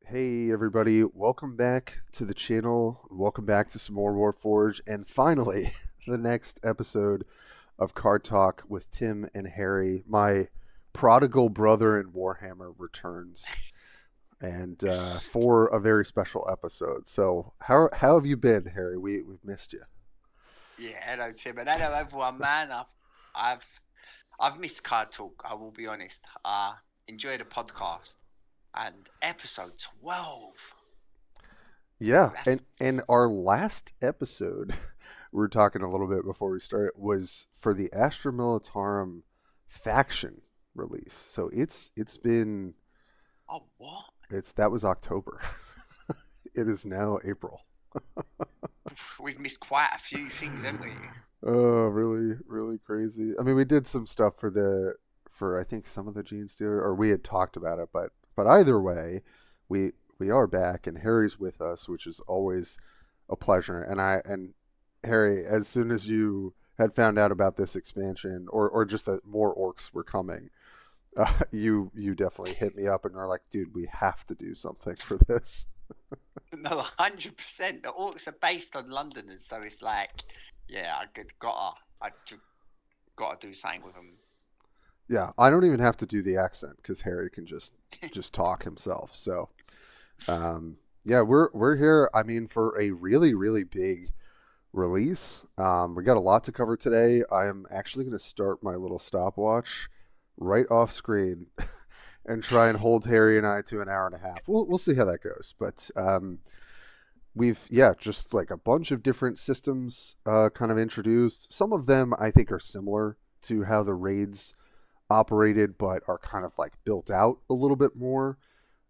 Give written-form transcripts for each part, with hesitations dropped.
Hey everybody, welcome back to the channel. Welcome back to some more Warforge, and finally, the next episode of Card Talk with Tim and Harry. My prodigal brother in Warhammer returns, and for a very special episode. So, how have you been, Harry? We've missed you. Yeah, hello Tim, and hello everyone, man. I've I've missed Card Talk. I will be honest. Enjoy the podcast and episode 12. Yeah, That's and our last episode, we were talking a little bit before we started, was for the Astra Militarum faction release. So it's been oh what? it's that was October. It is now April. We've missed quite a few things, haven't we? Oh, really, really crazy. I mean, we did some stuff for I think some of the Gene Stealer, or we had talked about it, but either way, we are back, and Harry's with us, which is always a pleasure. And Harry, as soon as you had found out about this expansion, or just that more orcs were coming, you definitely hit me up and are like, dude, we have to do something for this. No, 100%. The Orcs are based on Londoners, so it's like, yeah, I gotta do something with them. Yeah, I don't even have to do the accent because Harry can just talk himself. So yeah, we're here. I mean, for a really really big release. We got a lot to cover today. I am actually going to start my little stopwatch right off screen and try and hold Harry and I to an hour and a half. We'll see how that goes. But we've just like a bunch of different systems kind of introduced. Some of them I think are similar to how the raids operated, but are kind of like built out a little bit more.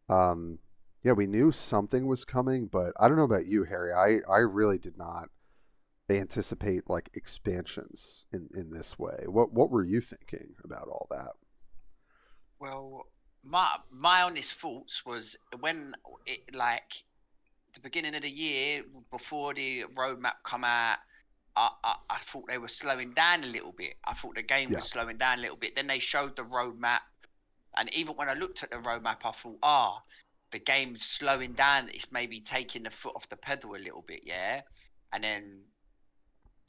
Um, yeah, we knew something was coming, but I don't know about you, Harry. I really did not anticipate like expansions in this way. What were you thinking about all that? Well, my honest thoughts was when it like the beginning of the year before the roadmap come out. I thought they were slowing down a little bit. I thought the game Yeah, was slowing down a little bit. Then they showed the roadmap, and even when I looked at the roadmap, I thought, the game's slowing down. It's maybe taking the foot off the pedal a little bit, yeah. And then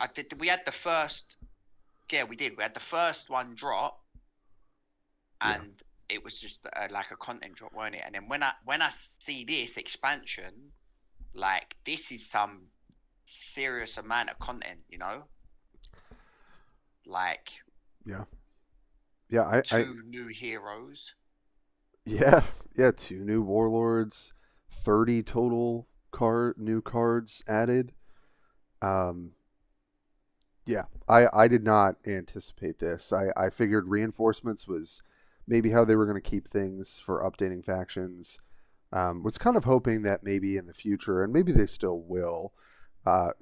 I did. We had the first, yeah, we did. We had the first one drop, yeah, and it was just like a content drop, weren't it? And then when I see this expansion, like this is some serious amount of content, like yeah, yeah. I two new heroes. yeah, yeah. Two new warlords, 30 total new cards added. Um, yeah, I did not anticipate this. I figured reinforcements was maybe how they were going to keep things for updating factions. Was kind of hoping that maybe in the future, and maybe they still will,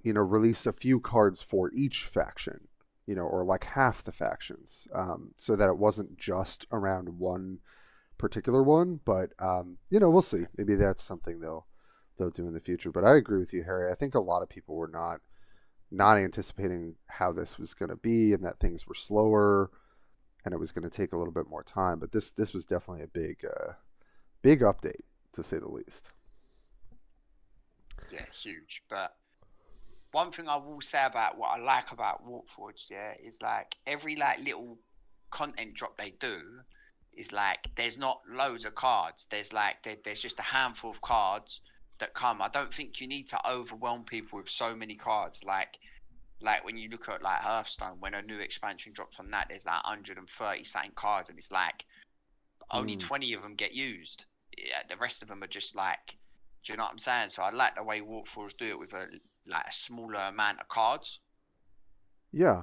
release a few cards for each faction, or like half the factions, so that it wasn't just around one particular one. But we'll see. Maybe that's something they'll do in the future. But I agree with you, Harry. I think a lot of people were not anticipating how this was going to be, and that things were slower, and it was going to take a little bit more time. But this was definitely a big update, to say the least. Yeah, huge. But one thing I will say about what I like about Warpforge, yeah, is like every like little content drop they do is like there's not loads of cards. There's like there's just a handful of cards that come. I don't think you need to overwhelm people with so many cards. Like when you look at like Hearthstone, when a new expansion drops on that, there's like 130 something cards, and it's like only Mm. 20 of them get used. Yeah, the rest of them are just like, do you know what I'm saying? So I like the way Warpforge do it with a smaller amount of cards. Yeah,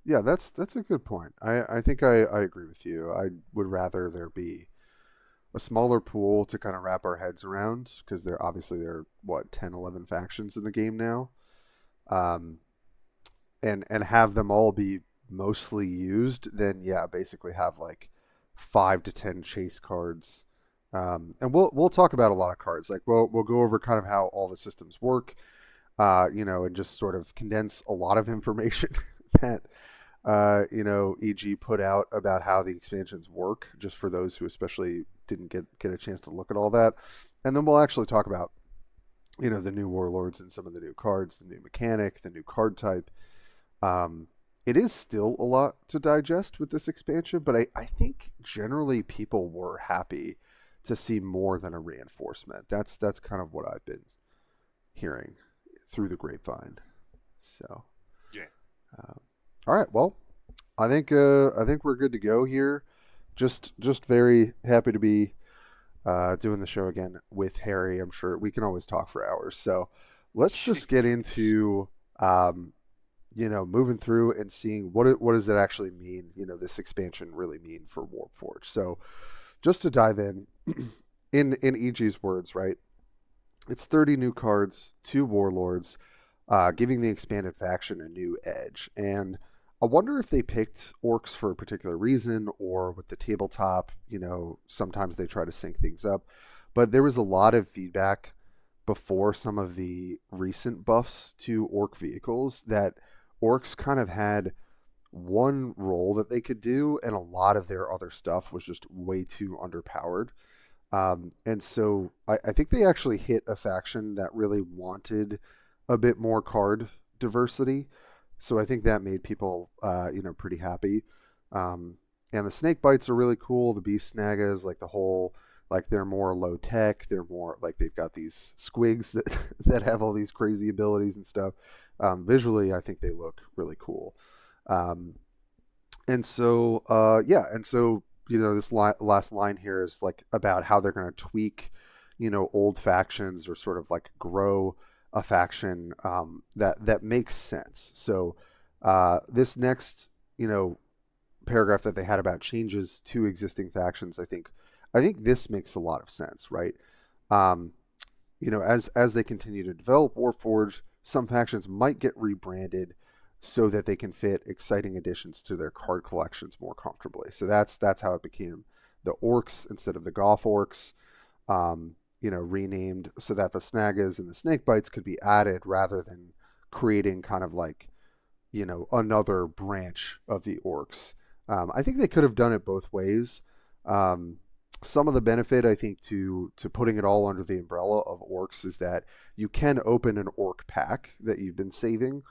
yeah, that's a good point. I think I agree with you. I would rather there be a smaller pool to kind of wrap our heads around, because there are what 10, 11 factions in the game now, um, and have them all be mostly used. Then yeah, basically have like 5 to 10 chase cards. And we'll talk about a lot of cards. Like we'll go over kind of how all the systems work, and just sort of condense a lot of information that EG put out about how the expansions work, just for those who especially didn't get a chance to look at all that. And then we'll actually talk about, the new warlords and some of the new cards, the new mechanic, the new card type. Um, it is still a lot to digest with this expansion, but I think generally people were happy to see more than a reinforcement. That's kind of what I've been hearing through the grapevine. So, Yeah. um, all right, well, I think we're good to go here. Just very happy to be doing the show again with Harry. I'm sure we can always talk for hours. So let's just get into um, moving through and seeing what does it actually mean. This expansion really mean for Warpforge. So just to dive in EG's words, right? It's 30 new cards, 2 warlords, giving the expanded faction a new edge. And I wonder if they picked Orkz for a particular reason, or with the tabletop, sometimes they try to sync things up. But there was a lot of feedback before some of the recent buffs to Orc vehicles that Orcs kind of had one role that they could do, and a lot of their other stuff was just way too underpowered. And so I think they actually hit a faction that really wanted a bit more card diversity. So I think that made people, pretty happy. And the snake bites are really cool. The beast snagas, like the whole, like they're more low tech. They're more like they've got these squigs that that have all these crazy abilities and stuff. Visually, I think they look really cool. Um, and so, this last line here is like about how they're going to tweak, old factions, or sort of like grow a faction that makes sense. So, this next, paragraph that they had about changes to existing factions, I think this makes a lot of sense, right? Um, as they continue to develop Warforged, some factions might get rebranded so that they can fit exciting additions to their card collections more comfortably. So that's how it became the Orcs instead of the Goth Orcs, renamed so that the Snagas and the Snakebites could be added rather than creating kind of like, another branch of the Orcs. I think they could have done it both ways. Um, some of the benefit, I think, to putting it all under the umbrella of Orcs is that you can open an Orc pack that you've been saving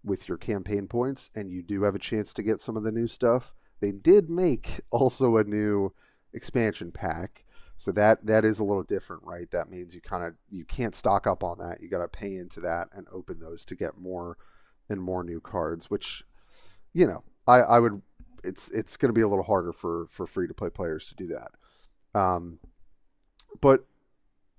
with your campaign points, and you do have a chance to get some of the new stuff. They did make also a new expansion pack, so that is a little different, right? That means you can't stock up on that. You got to pay into that and open those to get more and more new cards, which I would. It's going to be a little harder for free to play players to do that. Um, but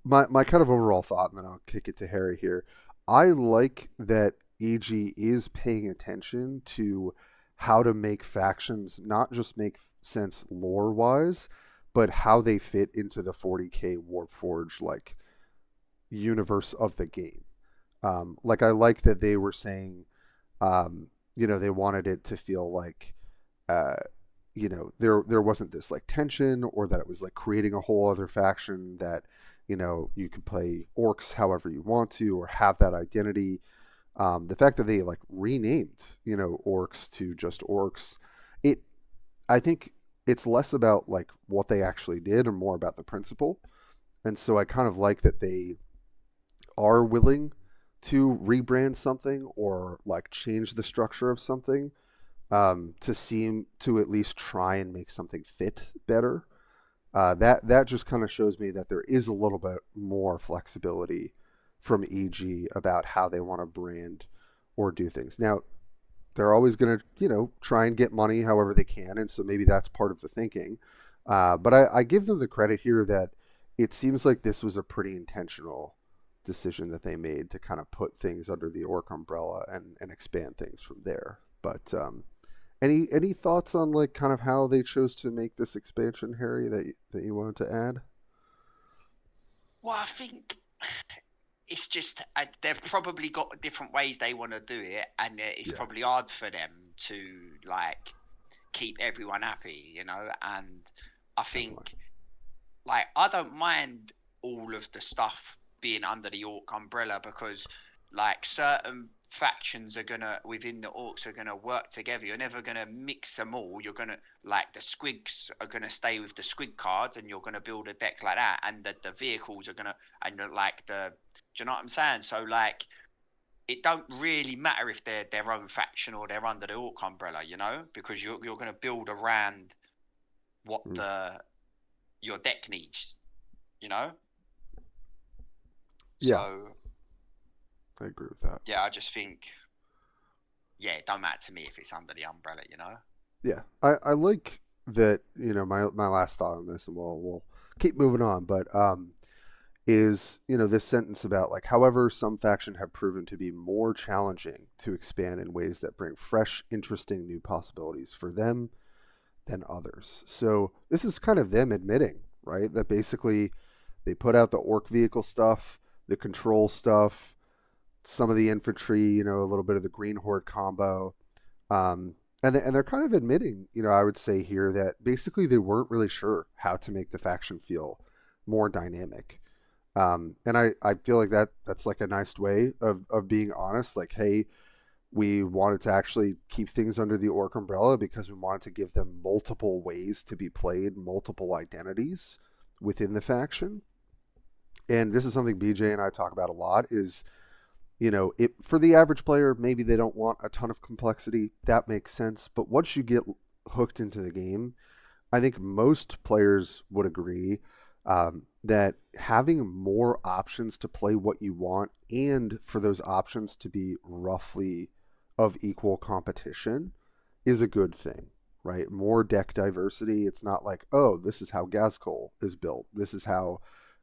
my kind of overall thought, and then I'll kick it to Harry here. I like that EG is paying attention to how to make factions not just make sense lore wise, but how they fit into the 40k Warpforge like universe of the game. Like I like that they were saying, they wanted it to feel like, uh, there wasn't this like tension, or that it was like creating a whole other faction that, you could play Orcs however you want to, or have that identity. The fact that they like renamed, Orcs to just Orcs, it, I think it's less about like what they actually did and more about the principle. And so I kind of like that they are willing to rebrand something or like change the structure of something, to seem to at least try and make something fit better. That just kind of shows me that there is a little bit more flexibility from EG about how they want to brand or do things. Now, they're always going to, try and get money however they can, and so maybe that's part of the thinking. But I give them the credit here that it seems like this was a pretty intentional decision that they made to kind of put things under the Orc umbrella and expand things from there. But any thoughts on like kind of how they chose to make this expansion, Harry, that you wanted to add? Well, I think it's just they've probably got different ways they want to do it, and it's Yeah, probably hard for them to like keep everyone happy, And I definitely. think like I don't mind all of the stuff being under the Orc umbrella, because like certain factions are gonna within the orcs are gonna work together. You're never gonna mix them all. You're gonna like the squigs are gonna stay with the squig cards, and you're gonna build a deck like that. And the vehicles are gonna and like the do you know what I'm saying? So like it don't really matter if they're their own faction or they're under the orc umbrella, you know, because you're gonna build around what Mm. the your deck needs, you know. Yeah, So I agree with that. yeah, I just think yeah, it don't matter to me if it's under the umbrella, you know. Yeah, I like that. My last thought on this, and we'll keep moving on. But is this sentence about like, however, some faction have proven to be more challenging to expand in ways that bring fresh, interesting new possibilities for them than others. So this is kind of them admitting, right, that basically they put out the orc vehicle stuff, the control stuff, some of the infantry, a little bit of the green horde combo. And they're kind of admitting, I would say here that basically they weren't really sure how to make the faction feel more dynamic. And I feel like that's like a nice way of being honest. Like, hey, we wanted to actually keep things under the orc umbrella because we wanted to give them multiple ways to be played, multiple identities within the faction. And this is something BJ and I talk about a lot is, for the average player, maybe they don't want a ton of complexity. That makes sense. But once you get hooked into the game, I think most players would agree that having more options to play what you want and for those options to be roughly of equal competition is a good thing, right? More deck diversity. It's not like, oh, this is how Gazkul is built. This is how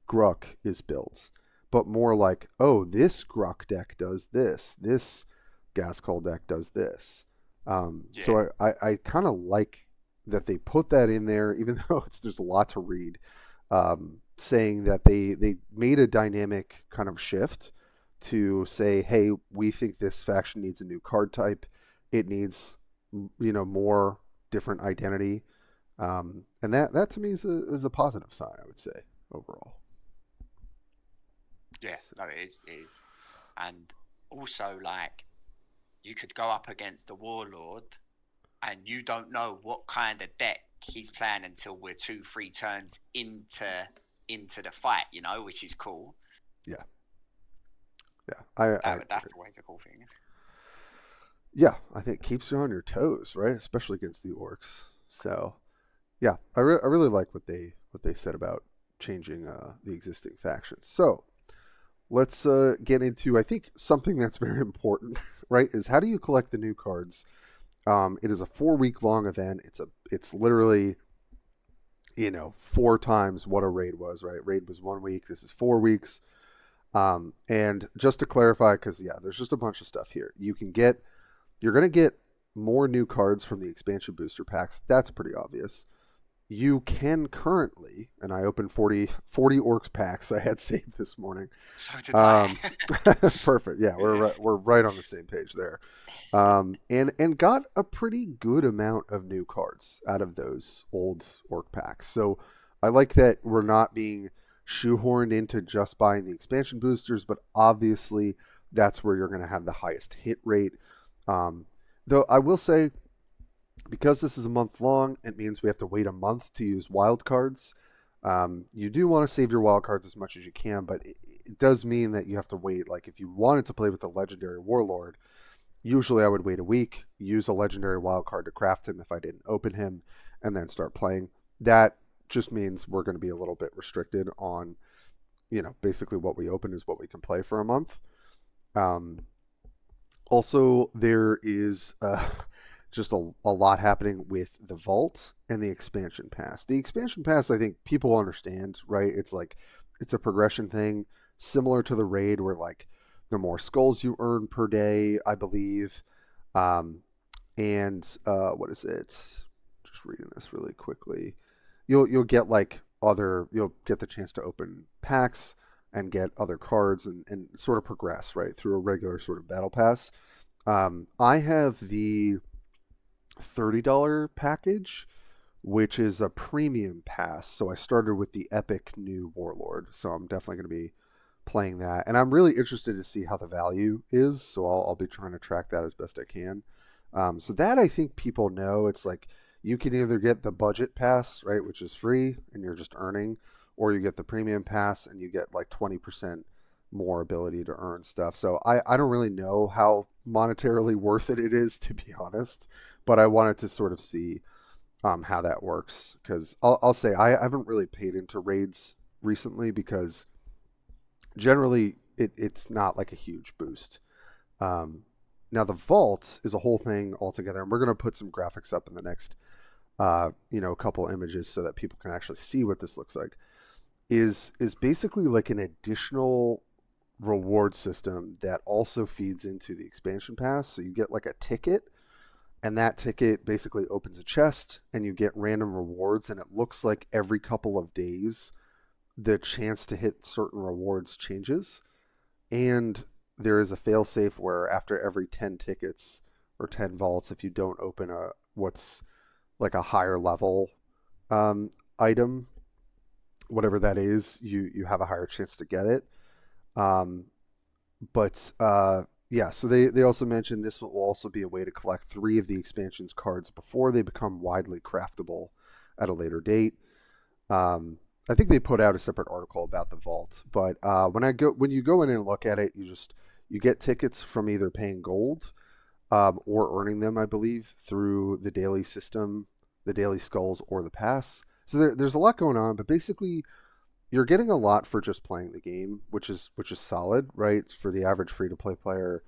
Gruck is built. But more like, oh, this Gruck deck does this. This Gazkul deck does this. Yeah, So I kind of like that they put that in there, even though there's a lot to read, saying that they made a dynamic kind of shift to say, hey, we think this faction needs a new card type. It needs, more different identity. And that to me is a positive sign, I would say, overall. yeah, So, no, it is, and also like you could go up against the warlord, and you don't know what kind of deck he's playing until we're 2-3 turns into the fight, you know, which is cool. yeah, yeah, I That's agree. always a cool thing. Yeah, I think it keeps you on your toes, right? Especially against the orcs. So yeah, I really like what they said about changing the existing factions. So let's get into I think something that's very important, right? Is how do you collect the new cards? It is a 4 week long event. It's literally 4 times what a raid was, right? Raid was 1 week. This is 4 weeks. And just to clarify, because yeah, there's just a bunch of stuff here. You're gonna get more new cards from the expansion booster packs. That's pretty obvious. You can currently, and I opened 40 Orkz packs I had saved this morning. So did I. Um, Perfect. Yeah, we're right on the same page there. And got a pretty good amount of new cards out of those old orc packs. So I like that we're not being shoehorned into just buying the expansion boosters, but obviously that's where you're going to have the highest hit rate. Though I will say, because this is a month long, it means we have to wait a month to use wild cards. You do want to save your wild cards as much as you can, but it does mean that you have to wait. Like if you wanted to play with a legendary warlord, usually I would wait a week, use a legendary wild card to craft him if I didn't open him, and then start playing. That just means we're going to be a little bit restricted on, basically what we open is what we can play for a month. Um, Also, there is just a lot happening with the vault and the expansion pass. The expansion pass, I think people understand, right? It's a progression thing, similar to the raid, where like the more skulls you earn per day, I believe. Um, and what is it? Just reading this really quickly. You'll get you'll get the chance to open packs and get other cards and sort of progress right through a regular sort of battle pass. I have the $30 package, which is a premium pass. So I started with the epic new warlord. So I'm definitely going to be playing that, and I'm really interested to see how the value is. So I'll be trying to track that as best I can. So that I think people know. It's like you can either get the budget pass, right, which is free and you're just earning, or you get the premium pass and you get like 20% more ability to earn stuff. So I don't really know how monetarily worth it is, to be honest, but I wanted to sort of see how that works, because I'll say I haven't really paid into raids recently because generally it's not like a huge boost. Um, Now the vault is a whole thing altogether, and we're going to put some graphics up in the next, couple images so that people can actually see what this looks like. Is basically like an additional reward system that also feeds into the expansion pass. So you get like a ticket, and that ticket basically opens a chest, and you get random rewards, and it looks like every couple of days the chance to hit certain rewards changes. And there is a failsafe where after every 10 tickets or 10 vaults, if you don't open a what's like a higher level item, whatever that is, you have a higher chance to get it. Um, but yeah, so they also mentioned this will also be a way to collect 3 of the expansion's cards before they become widely craftable at a later date. I think they put out a separate article about the vault, but when you go in and look at it, you get tickets from either paying gold or earning them, I believe, through the daily system, the daily skulls, or the pass. So there's a lot going on, but basically you're getting a lot for just playing the game, which is solid, right? For the average free to play player,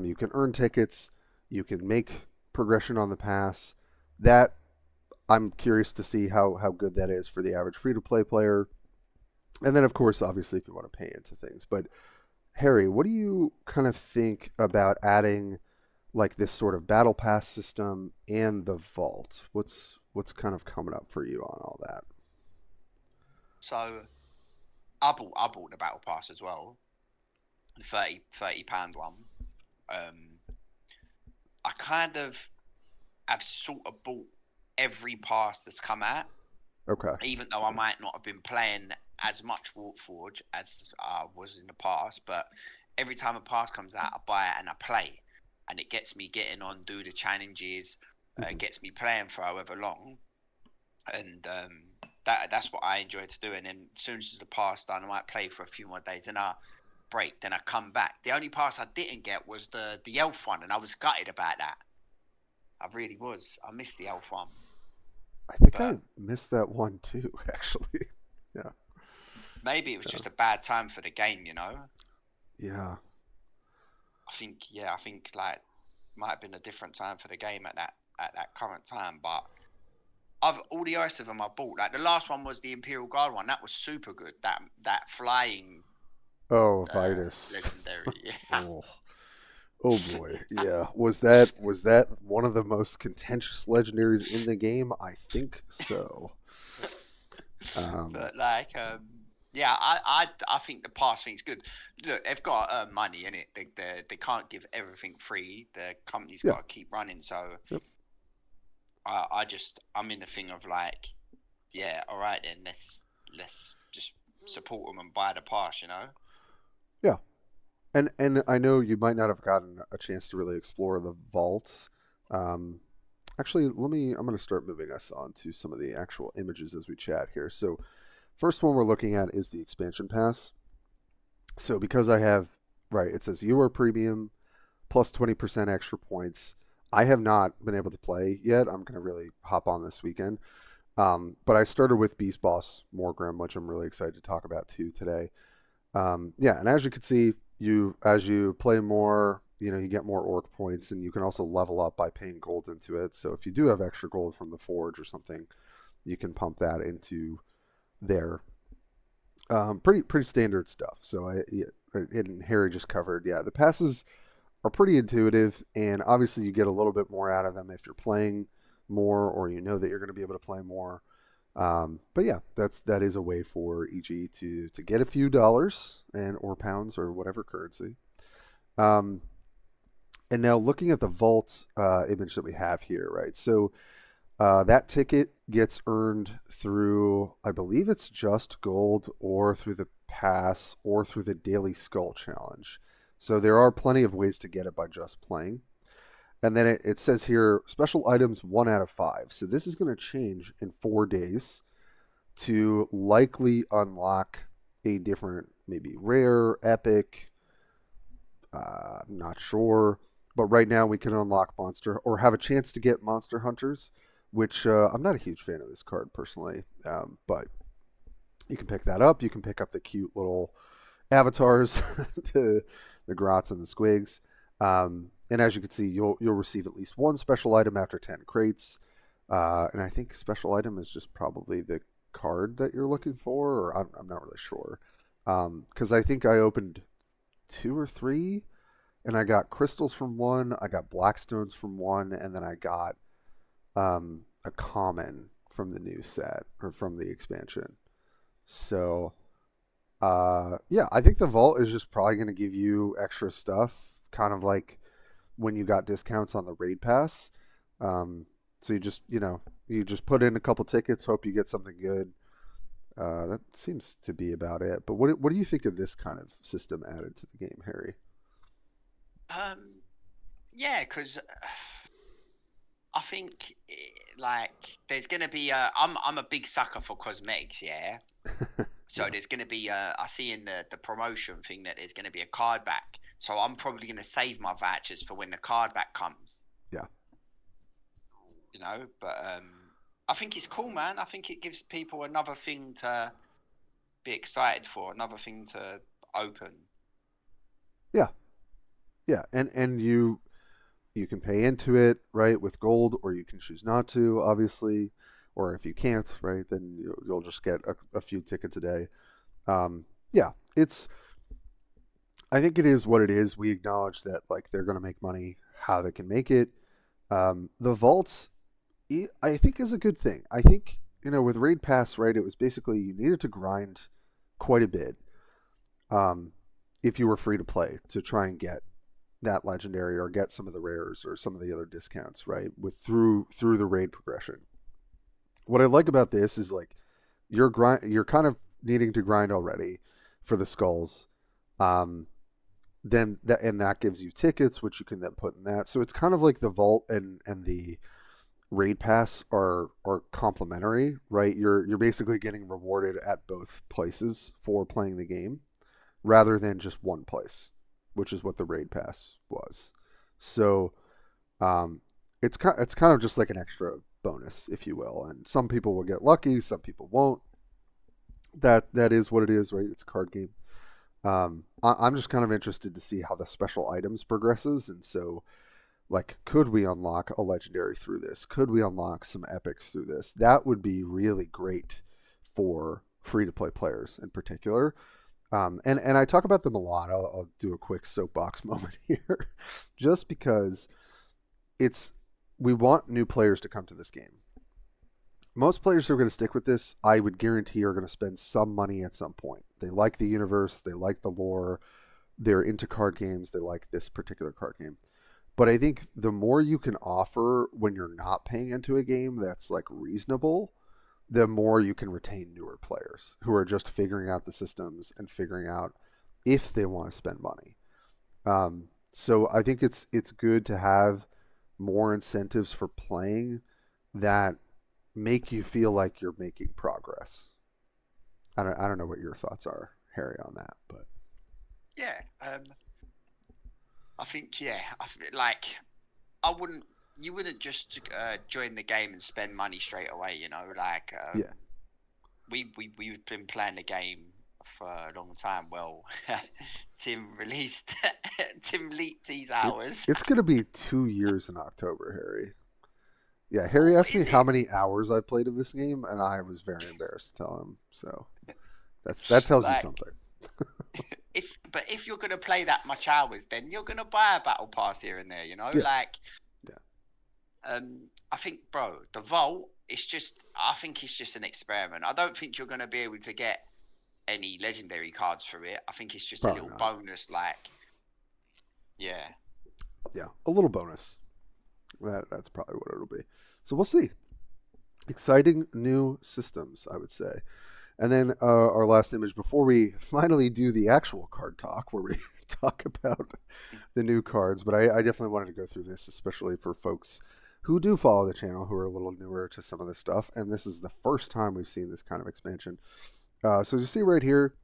you can earn tickets, you can make progression on the pass. That I'm curious to see how good that is for the average free to play player. And then, of course, obviously, if you want to pay into things. But, Harry, what do you kind of think about adding like this sort of battle pass system and the vault? What's kind of coming up for you on all that? So I bought the battle pass as well, the £30 one. Um, I kind of have sort of bought every pass that's come out, Okay. even though I might not have been playing as much Warpforge as I was in the past. But every time a pass comes out, I buy it and I play, and it gets me getting on, do the challenges, Hmm. gets me playing for however long, and that's what I enjoy to do. And then as soon as the pass done, I might play for a few more days, and I break, then I come back. The only pass I didn't get was the elf one, and I was gutted about that. I really was. I missed the elf one, I think I but missed that one too, actually. Yeah. maybe it was Yeah. just a bad time for the game, you know. Yeah. I think like might have been a different time for the game at that current time. But I've all the rest of them I bought. Like the last one was the Imperial Guard one. That was super good. That flying Oh, Vitus. legendary. Oh. Oh boy. Yeah. Was that one of the most contentious legendaries in the game? I think so. Um But like, yeah, I think the pass thing's good. Look, they've got to earn money in it. They can't give everything free. The company's yeah. got to keep running. So Yep. I'm in the thing of like, yeah, all right then, let's just support them and buy the pass, you know. Yeah. And I know you might not have gotten a chance to really explore the vaults. Um Actually, I'm going to start moving us on to some of the actual images as we chat here. So, first one we're looking at is the expansion pass. So, because I have, right, it says you are premium plus 20% extra points. I have not been able to play yet. I'm going to really hop on this weekend. But I started with Beast Boss Morgrim, which I'm really excited to talk about too today. Yeah, and as you can see, as you play more, you get more orc points, and you can also level up by paying gold into it. So if you do have extra gold from the forge or something, you can pump that into there. Pretty standard stuff. So and Harry just covered. Yeah, the passes are pretty intuitive, and obviously you get a little bit more out of them if you're playing more, or you know that you're going to be able to play more. But yeah, that is a way for EG to get a few dollars and or pounds or whatever currency. And now looking at the vault image that we have here, right? So That ticket gets earned through, I believe it's just gold, or through the pass, or through the daily skull challenge. So there are plenty of ways to get it by just playing. And then it says here special items 1 out of 5. So this is going to change in 4 days to likely unlock a different, maybe rare, epic. I'm not sure. But right now we can unlock monster or have a chance to get monster hunters, which I'm not a huge fan of this card personally. But you can pick that up. You can pick up the cute little avatars, the grots and the squigs. And as you can see, you'll receive at least one special item after 10 crates. And I think special item is just probably the card that you're looking for, or I'm not really sure. Because I think I opened 2 or 3, and I got crystals from one, I got blackstones from one, and then I got a common from the new set or from the expansion. So yeah, I think the vault is just probably going to give you extra stuff, kind of like when you got discounts on the raid pass. So you just put in a couple tickets, hope you get something good. That seems to be about it. But what do you think of this kind of system added to the game, Harry? Um, yeah, because I think like there's gonna be I'm a big sucker for cosmetics, yeah. So Yeah, there's gonna be I see in the promotion thing that there's gonna be a card back. So I'm probably gonna save my vouchers for when the card back comes. yeah, But I think it's cool, man. I think it gives people another thing to be excited for, another thing to open. yeah, yeah. And you can pay into it, right, with gold, or you can choose not to, obviously. Or if you can't, right, then you'll just get a few tickets a day. Yeah, it's. I think it is what it is. We acknowledge that like they're going to make money, how they can make it. The vaults, I think, is a good thing. I think with Raid Pass, right, it was basically you needed to grind quite a bit um, if you were free to play to try and get that legendary or get some of the rares or some of the other discounts, right, with through the raid progression. What I like about this is like you're kind of needing to grind already for the skulls. Um, that gives you tickets, which you can then put in that. So it's kind of like the vault and the raid pass are complementary, right? You're basically getting rewarded at both places for playing the game, rather than just one place, which is what the raid pass was. So um, it's kind of just like an extra bonus, if you will. And some people will get lucky, some people won't. That is what it is, right? It's a card game. I'm just kind of interested to see how the special items progresses, and so like, could we unlock a legendary through this? Could we unlock some epics through this? That would be really great for free to play players in particular. And I talk about them a lot. I'll do a quick soapbox moment here, just because it's we want new players to come to this game. Most players who are going to stick with this, I would guarantee, are going to spend some money at some point. They like the universe, they like the lore, they're into card games, they like this particular card game. But I think the more you can offer when you're not paying into a game that's like reasonable, the more you can retain newer players who are just figuring out the systems and figuring out if they want to spend money. So I think it's good to have more incentives for playing that make you feel like you're making progress. I don't know what your thoughts are, Harry, on that, but Yeah, I think like I wouldn't. You wouldn't just join the game and spend money straight away. Like yeah, we've been playing the game for a long time. Well, Tim released Tim leaked these hours. it's gonna be 2 years in October, Harry. Yeah, Harry Oh, asked me is how it? many hours I played of this game, and I was very embarrassed to tell him. So that tells you Like something. if you're gonna play that much hours, then you're gonna buy a battle pass here and there. Yeah, Like yeah, I think, bro, the vault. I think it's just an experiment. I don't think you're gonna be able to get any legendary cards for it. I think it's just a probably little not. bonus, like, yeah. Yeah, a little bonus. That's probably what it'll be. So we'll see. exciting new systems, I would say. And then our last image before we finally do the actual card talk, where we talk about the new cards. But I definitely wanted to go through this, especially for folks who do follow the channel, who are a little newer to some of this stuff. And this is the first time we've seen this kind of expansion. So you see right here,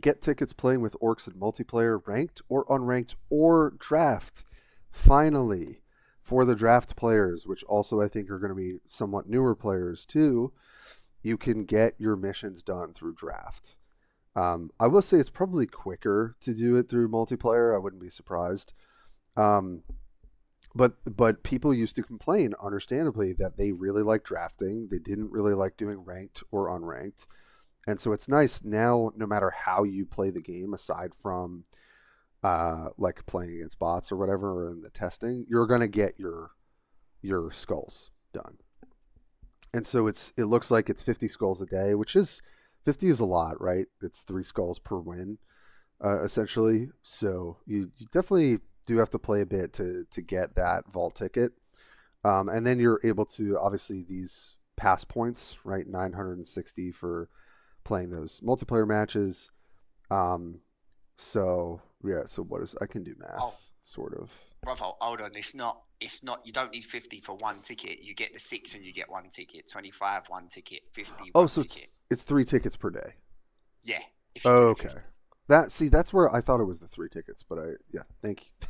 get tickets playing with Orkz in multiplayer, ranked or unranked or draft. Finally, for the draft players, which also I think are going to be somewhat newer players too, you can get your missions done through draft. I will say it's probably quicker to do it through multiplayer. I wouldn't be surprised. Um, but people used to complain, understandably, that they really like drafting. They didn't really like doing ranked or unranked. And so it's nice now, no matter how you play the game, aside from like playing against bots or whatever, or in the testing, you're gonna get your skulls done. And so it looks like it's 50 skulls a day, which is 50 is a lot, right? It's 3 skulls per win, essentially. So you definitely do have to play a bit to get that vault ticket. And then you're able to obviously these pass points, right? 960 for playing those multiplayer matches. Um, so yeah, so what is I can do Oh, math sort of. brother, hold on. It's not. You don't need 50 for one ticket. You get the 6 and you get one ticket. 25 one ticket. 50 Oh, one so ticket. it's 3 tickets per day. Yeah, if you do Oh, the okay. 50. That's where I thought it was the 3 tickets, but yeah, thank you.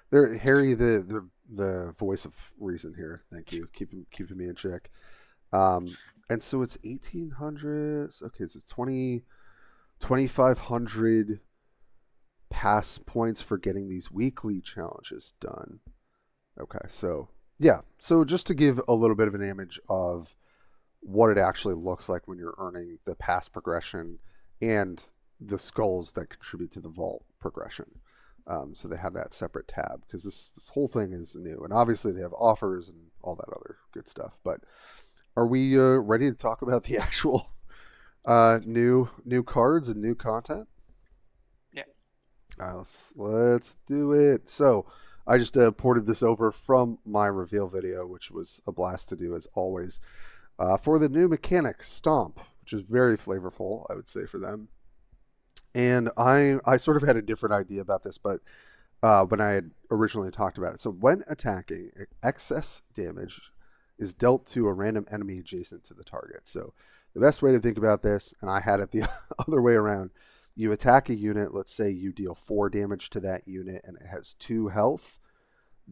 There, Harry, the voice of reason here. Thank you, keeping me in check. Um, and so it's 1800. Okay, so it's 2500 pass points for getting these weekly challenges done. Okay, so yeah, so just to give a little bit of an image of what it actually looks like when you're earning the pass progression and the skulls that contribute to the vault progression. So they have that separate tab because this whole thing is new, and obviously they have offers and all that other good stuff. But are we ready to talk about the actual new cards and new content? Yeah. Let's do it. So I just ported this over from my reveal video, which was a blast to do as always. For the new mechanic, Stomp, which is very flavorful, I would say, for them. And I sort of had a different idea about this, but when I had originally talked about it. So when attacking, excess damage is dealt to a random enemy adjacent to the target. So the best way to think about this, and I had it the other way around, you attack a unit, let's say you deal 4 damage to that unit and it has 2 health.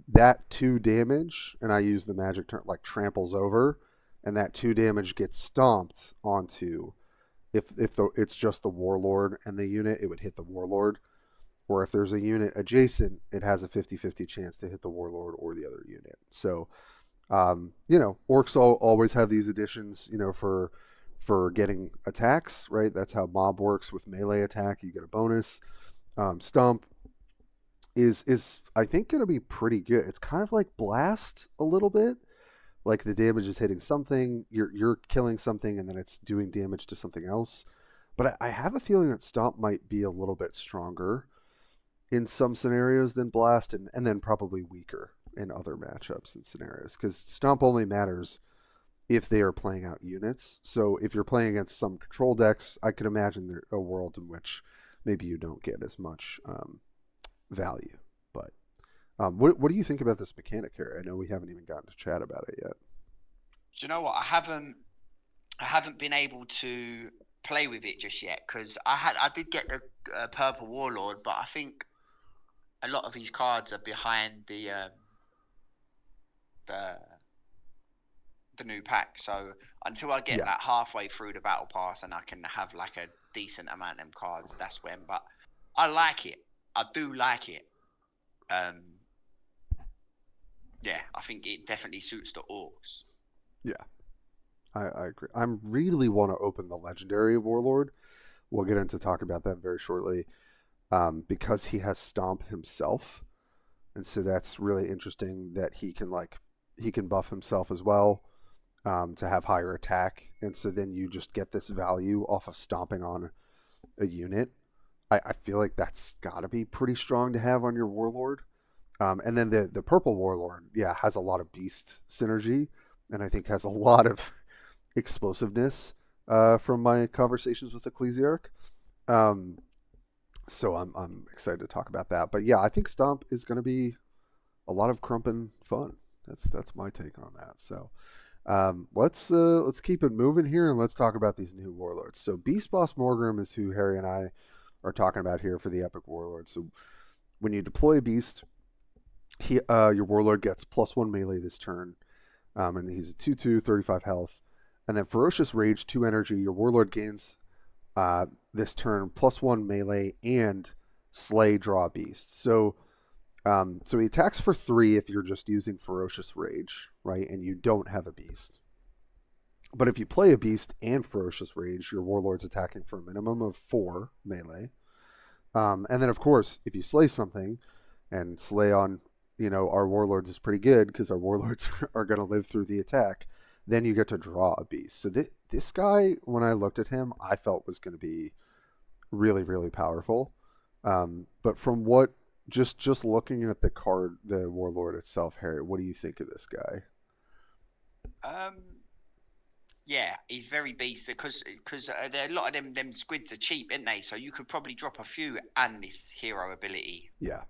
That 2 damage, and I use the magic term like tramples over, and that 2 damage gets stomped onto if it's just the warlord and the unit, it would hit the warlord. Or if there's a unit adjacent, it has a 50-50 chance to hit the warlord or the other unit. So, Orcs always have these additions, for getting attacks, right? That's how mob works with melee attack. You get a bonus. Stomp is I think going to be pretty good. It's kind of like blast a little bit. Like the damage is hitting something, you're killing something, and then it's doing damage to something else. But I have a feeling that Stomp might be a little bit stronger in some scenarios than Blast, and then probably weaker in other matchups and scenarios. Because Stomp only matters if they are playing out units. So if you're playing against some control decks, I could imagine there a world in which maybe you don't get as much value. But what do you think about this mechanic here? I know we haven't even gotten to chat about it yet. Do you know what? I haven't been able to play with it just yet because I did get the purple warlord, but I think a lot of these cards are behind the the new pack. So until I get Yeah, like halfway through the battle pass and I can have like a decent amount of them cards, that's when. But I like it. I do like it. Um, yeah, I think it definitely suits the orcs. yeah, I agree. I really want to open the legendary warlord. We'll get into talk about that very shortly. Because he has Stomp himself, and so that's really interesting that he can buff himself as well, to have higher attack, and so then you just get this value off of stomping on a unit. I feel like that's got to be pretty strong to have on your warlord. And then the purple warlord, yeah, has a lot of beast synergy, and I think has a lot of explosiveness from my conversations with Ecclesiarch. Um, so I'm excited to talk about that. But yeah, I think Stomp is going to be a lot of crumpin' fun. That's my take on that. So let's keep it moving here and let's talk about these new warlords. So Beast Boss Morgrim is who Harry and I are talking about here for the Epic Warlord. So when you deploy a beast, your warlord gets +1 melee this turn, and he's a 2/2, 35 health, and then Ferocious Rage 2 energy. Your warlord gains this turn +1 melee and slay draw beast. So he attacks for 3 if you're just using Ferocious Rage, right? And you don't have a beast. But if you play a beast and Ferocious Rage, your warlord's attacking for a minimum of 4 melee. And then, of course, if you slay something, and slay on, our warlords is pretty good because our warlords are going to live through the attack, then you get to draw a beast. So this guy, when I looked at him, I felt was going to be really, really powerful. But from what just looking at the card, the warlord itself, Harry, what do you think of this guy? Um, yeah, he's very beast because a lot of them squids are cheap, aren't they? So you could probably drop a few and this hero ability. Yeah.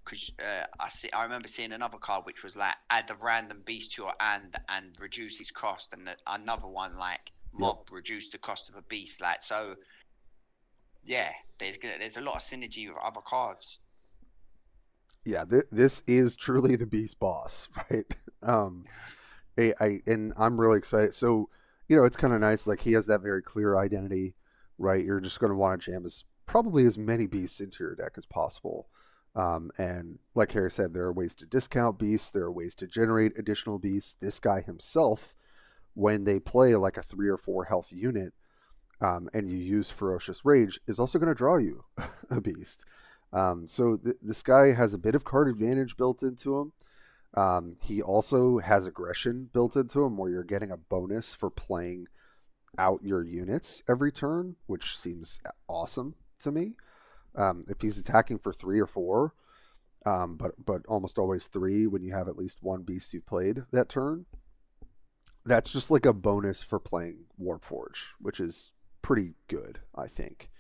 Because I remember seeing another card which was like add a random beast to your hand and reduce its cost, and another one like Yep. mob reduce the cost of a beast. Like so, yeah, there's a lot of synergy with other cards. Yeah, this is truly the beast boss, right? Um, and I'm really excited. So, it's kind of nice. Like he has that very clear identity, right? You're just going to want to jam probably as many beasts into your deck as possible. And like Harry said, there are ways to discount beasts. There are ways to generate additional beasts. This guy himself, when they play like a 3 or 4 health unit, and you use Ferocious Rage, is also going to draw you a beast. So this guy has a bit of card advantage built into him. He also has aggression built into him where you're getting a bonus for playing out your units every turn, which seems awesome to me. If he's attacking for 3 or 4, but almost always 3 when you have at least one beast you played that turn, that's just like a bonus for playing Warpforge, which is pretty good, I think.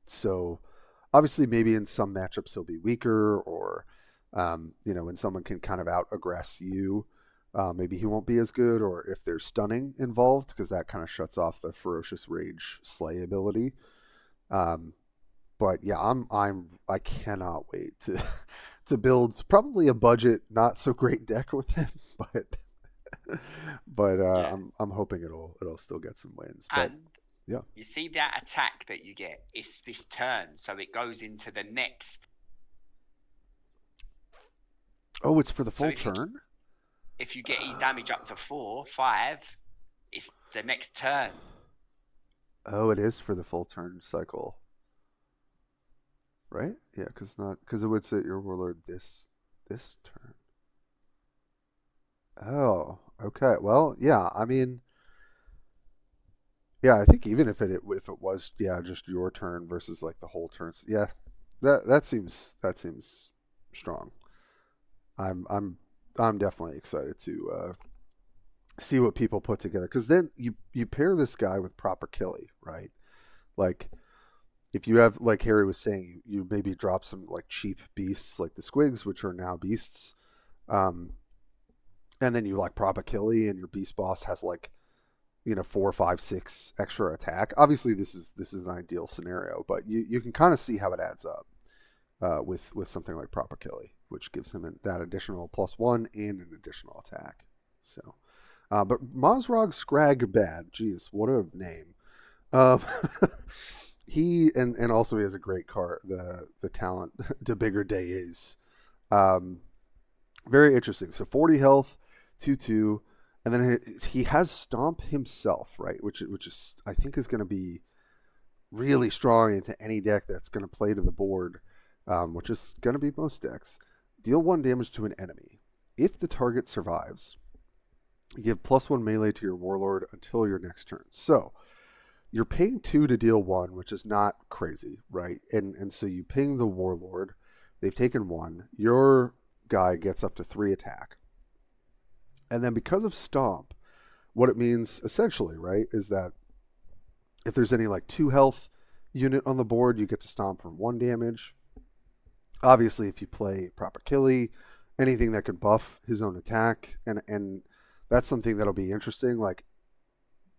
So obviously, maybe in some matchups he'll be weaker, or when someone can kind of out aggress you, maybe he won't be as good, or if there's stunning involved, because that kind of shuts off the Ferocious Rage slay ability. But yeah, I cannot wait to to build probably a budget not so great deck with him, but Yeah, I'm hoping it'll still get some wins. But and yeah. you see that attack that you get. It's this turn, so it goes into the next. Oh, it's for the So full turn? if you get his damage up to 4, 5, it's the next turn. Oh, it is for the full turn cycle, right? Yeah, because it would say your warlord this turn. Oh, okay. Well, yeah. I mean, yeah. I think even if it was just your turn versus like the whole turn. Yeah, that seems strong. I'm definitely excited to see what people put together, because then you pair this guy with proper Killy, right? Like if you have, like Harry was saying, you maybe drop some like cheap beasts like the squigs, which are now beasts, um, and then you like prop a Killy, and your beast boss has like 4, 5, 6 extra attack. Obviously, this is an ideal scenario, but you can kind of see how it adds up with something like prop a Killy, which gives him that additional +1 and an additional attack. So, but Mozrog Scragbad, geez, what a name. Um, he and also he has a great card. The talent to bigger day is um, very interesting. So 40 health, 2/2, and then he has Stomp himself, right? Which is I think is going to be really strong into any deck that's going to play to the board, which is going to be most decks. Deal 1 damage to an enemy. If the target survives, you give +1 melee to your warlord until your next turn. So you're paying 2 to deal 1, which is not crazy, right? And so you ping the warlord. They've taken 1. Your guy gets up to 3 attack. And then because of Stomp, what it means essentially, right, is that if there's any like 2 health unit on the board, you get to Stomp for 1 damage. Obviously, if you play proper Killy, anything that could buff his own attack, and that's something that'll be interesting. Like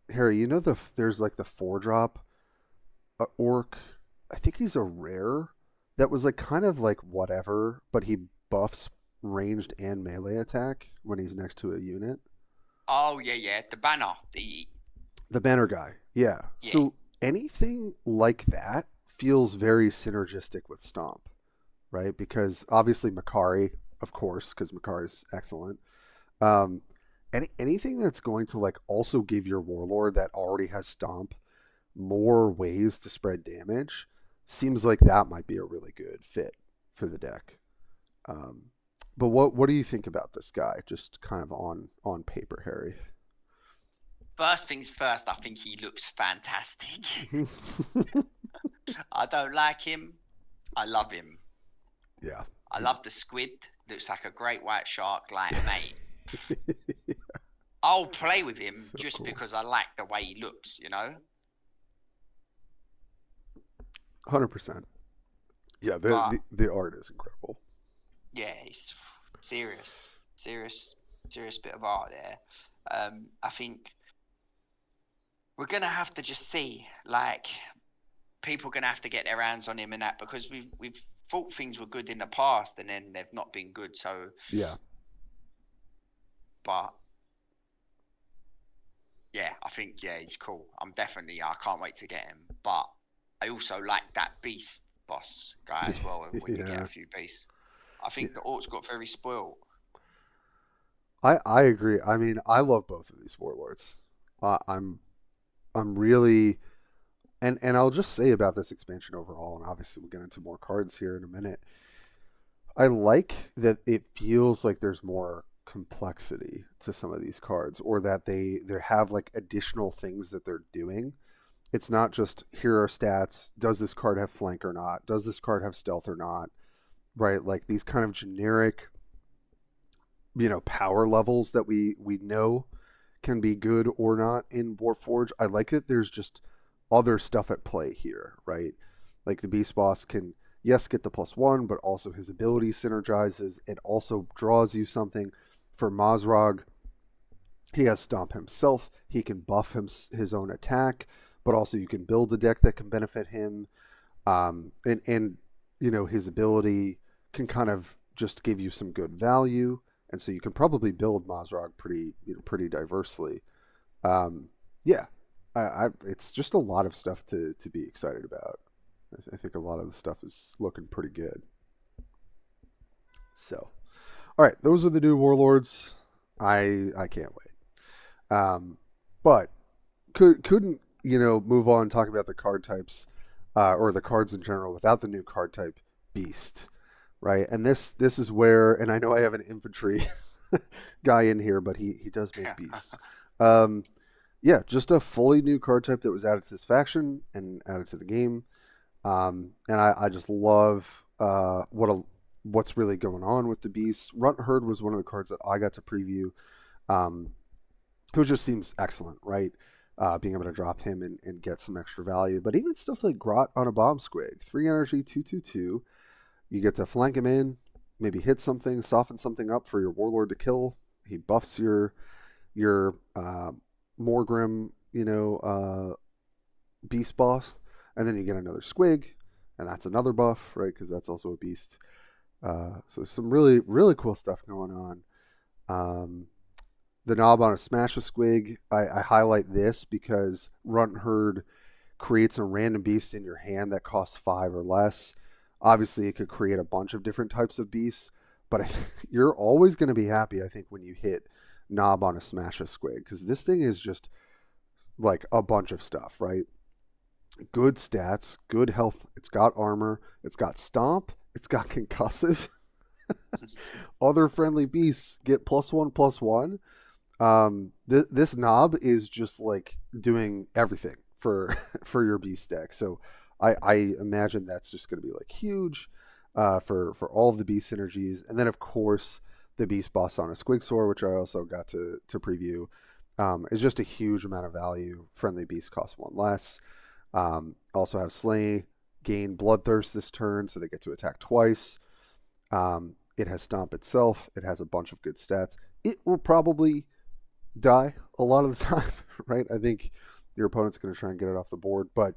Harry, there's like the 4-drop orc. I think he's a rare that was like kind of like whatever, but he buffs ranged and melee attack when he's next to a unit. Oh yeah, yeah. The banner, The banner guy, yeah. yeah. So anything like that feels very synergistic with Stomp, right? Because obviously Makari, of course, because Makari's excellent. Um, anything that's going to like also give your warlord that already has Stomp more ways to spread damage seems like that might be a really good fit for the deck. Um, but what do you think about this guy? Just kind of on paper, Harry. First things first, I think he looks fantastic. I don't like him. I love him. Yeah. I love the squid. Looks like a great white shark. Like, mate, I'll play with him So just cool. because I like the way he looks, 100%. Yeah, But the art is incredible. yeah, it's serious bit of art there. I think we're gonna have to just see, like, people are gonna have to get their hands on him and that, because we've thought things were good in the past and then they've not been good. So, Yeah. but yeah, I think he's cool. I can't wait to get him. But I also like that beast boss guy as well. When you get Yeah. a few beasts, I Yeah. think the orcs got very spoiled. I agree. I mean, I love both of these warlords. I'm really and I'll just say about this expansion overall, and obviously we'll get into more cards here in a minute. I like that it feels like there's more complexity to some of these cards, or that they have like additional things that they're doing. It's not just here are stats. Does this card have flank or not? Does this card have stealth or not? Right? Like these kind of generic, power levels that we know can be good or not in Warpforge. I like that there's just other stuff at play here, right? Like the Beast Boss can, yes, get the +1, but also his ability synergizes. It also draws you something. For Mazrog, he has Stomp himself. He can buff his own attack, but also you can build a deck that can benefit him. And his ability can kind of just give you some good value, and so you can probably build Mazrog pretty diversely. Um, yeah, it's just a lot of stuff to be excited about. I think a lot of the stuff is looking pretty good. So, all right, those are the new warlords. I can't wait. But couldn't move on talking about the card types, or the cards in general without the new card type beast, right? And this is where, and I know I have an infantry guy in here, but he does make beasts. Yeah, just a fully new card type that was added to this faction and added to the game. And I just love what's really going on with the beasts. Runt Herd was one of the cards that I got to preview, who just seems excellent, right? Being able to drop him and get some extra value. But even stuff like Grot on a Bomb Squig, 3 energy, 2/2/2. You get to flank him in, maybe hit something, soften something up for your warlord to kill. He buffs your Morgrim, beast boss, and then you get another Squig, and that's another buff, right? Because that's also a beast. So some really really cool stuff going on. The knob on a Smash a Squig, I highlight this because Runt Herd creates a random beast in your hand that costs 5 or less. Obviously, it could create a bunch of different types of beasts, but you're always going to be happy, I think, when you hit knob on a Smash a Squig, because this thing is just like a bunch of stuff, right? Good stats, good health. It's got armor. It's got stomp. It's got concussive. Other friendly beasts get +1/+1. This knob is just like doing everything for for your beast deck. So I imagine that's just going to be like huge for all of the beast synergies. And then of course the beast boss on a Squigsaur, which I also got to preview, is just a huge amount of value. Friendly beast costs one less. Also have Slay, gain Bloodthirst this turn, so they get to attack twice. It has Stomp itself. It has a bunch of good stats. It will probably die a lot of the time, right? I think your opponent's going to try and get it off the board, but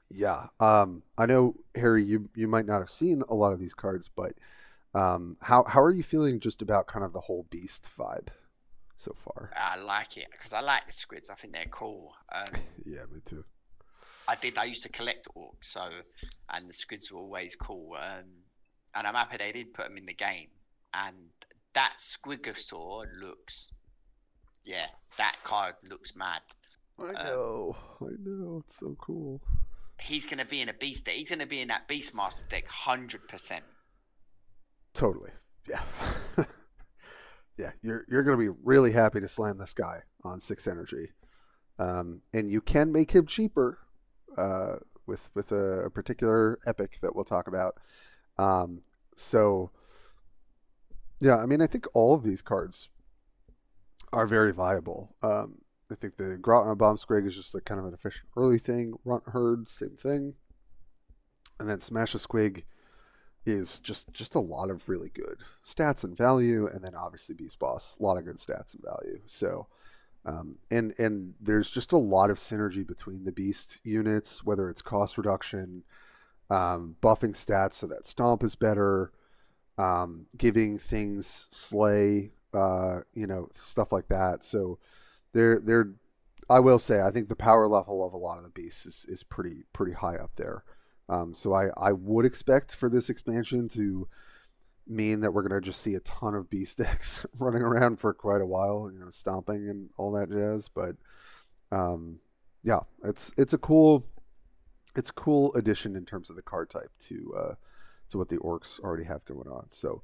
yeah, I know, Harry, you might not have seen a lot of these cards, but how are you feeling just about kind of the whole beast vibe so far? I like it because I like the squids. I think they're cool. Yeah, me too. I used to collect orcs, so and the squids were always cool. And I'm happy they did put them in the game. And that Squigosaur looks, yeah, that card looks mad. I know, it's so cool. He's gonna be in a beast deck. He's gonna be in that Beastmaster deck, 100%. Totally, yeah. Yeah, you're gonna be really happy to slam this guy on 6 energy, and you can make him cheaper with a particular epic that we'll talk about. So yeah, I mean, I think all of these cards are very viable. I think the Grotna Bomb Squig is just like kind of an efficient early thing. Runt Herd, same thing. And then Smash a Squig is just a lot of really good stats and value, and then obviously Beast Boss, a lot of good stats and value. So, and there's just a lot of synergy between the Beast units, whether it's cost reduction, buffing stats so that Stomp is better, giving things Slay, stuff like that. So they're I will say I think the power level of a lot of the beasts is pretty high up there. So I would expect for this expansion to mean that we're gonna just see a ton of beast decks running around for quite a while, stomping and all that jazz. But yeah, it's a cool addition in terms of the card type to what the Orkz already have going on. So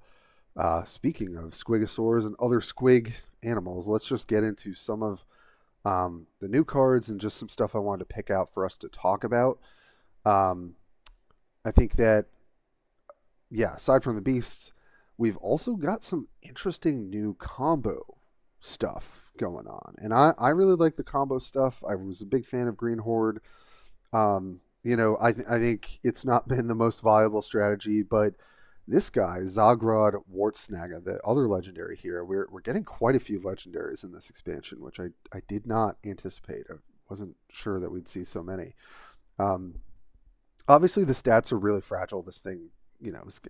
speaking of Squigosaurs and other squig animals, let's just get into some of the new cards and just some stuff I wanted to pick out for us to talk about. I think that, yeah, aside from the beasts, we've also got some interesting new combo stuff going on. And I really like the combo stuff. I was a big fan of Green Horde. I think it's not been the most viable strategy, but this guy, Zagrod Wartsnaga, the other legendary here, we're getting quite a few legendaries in this expansion, which I did not anticipate. I wasn't sure that we'd see so many. Obviously, the stats are really fragile. This thing,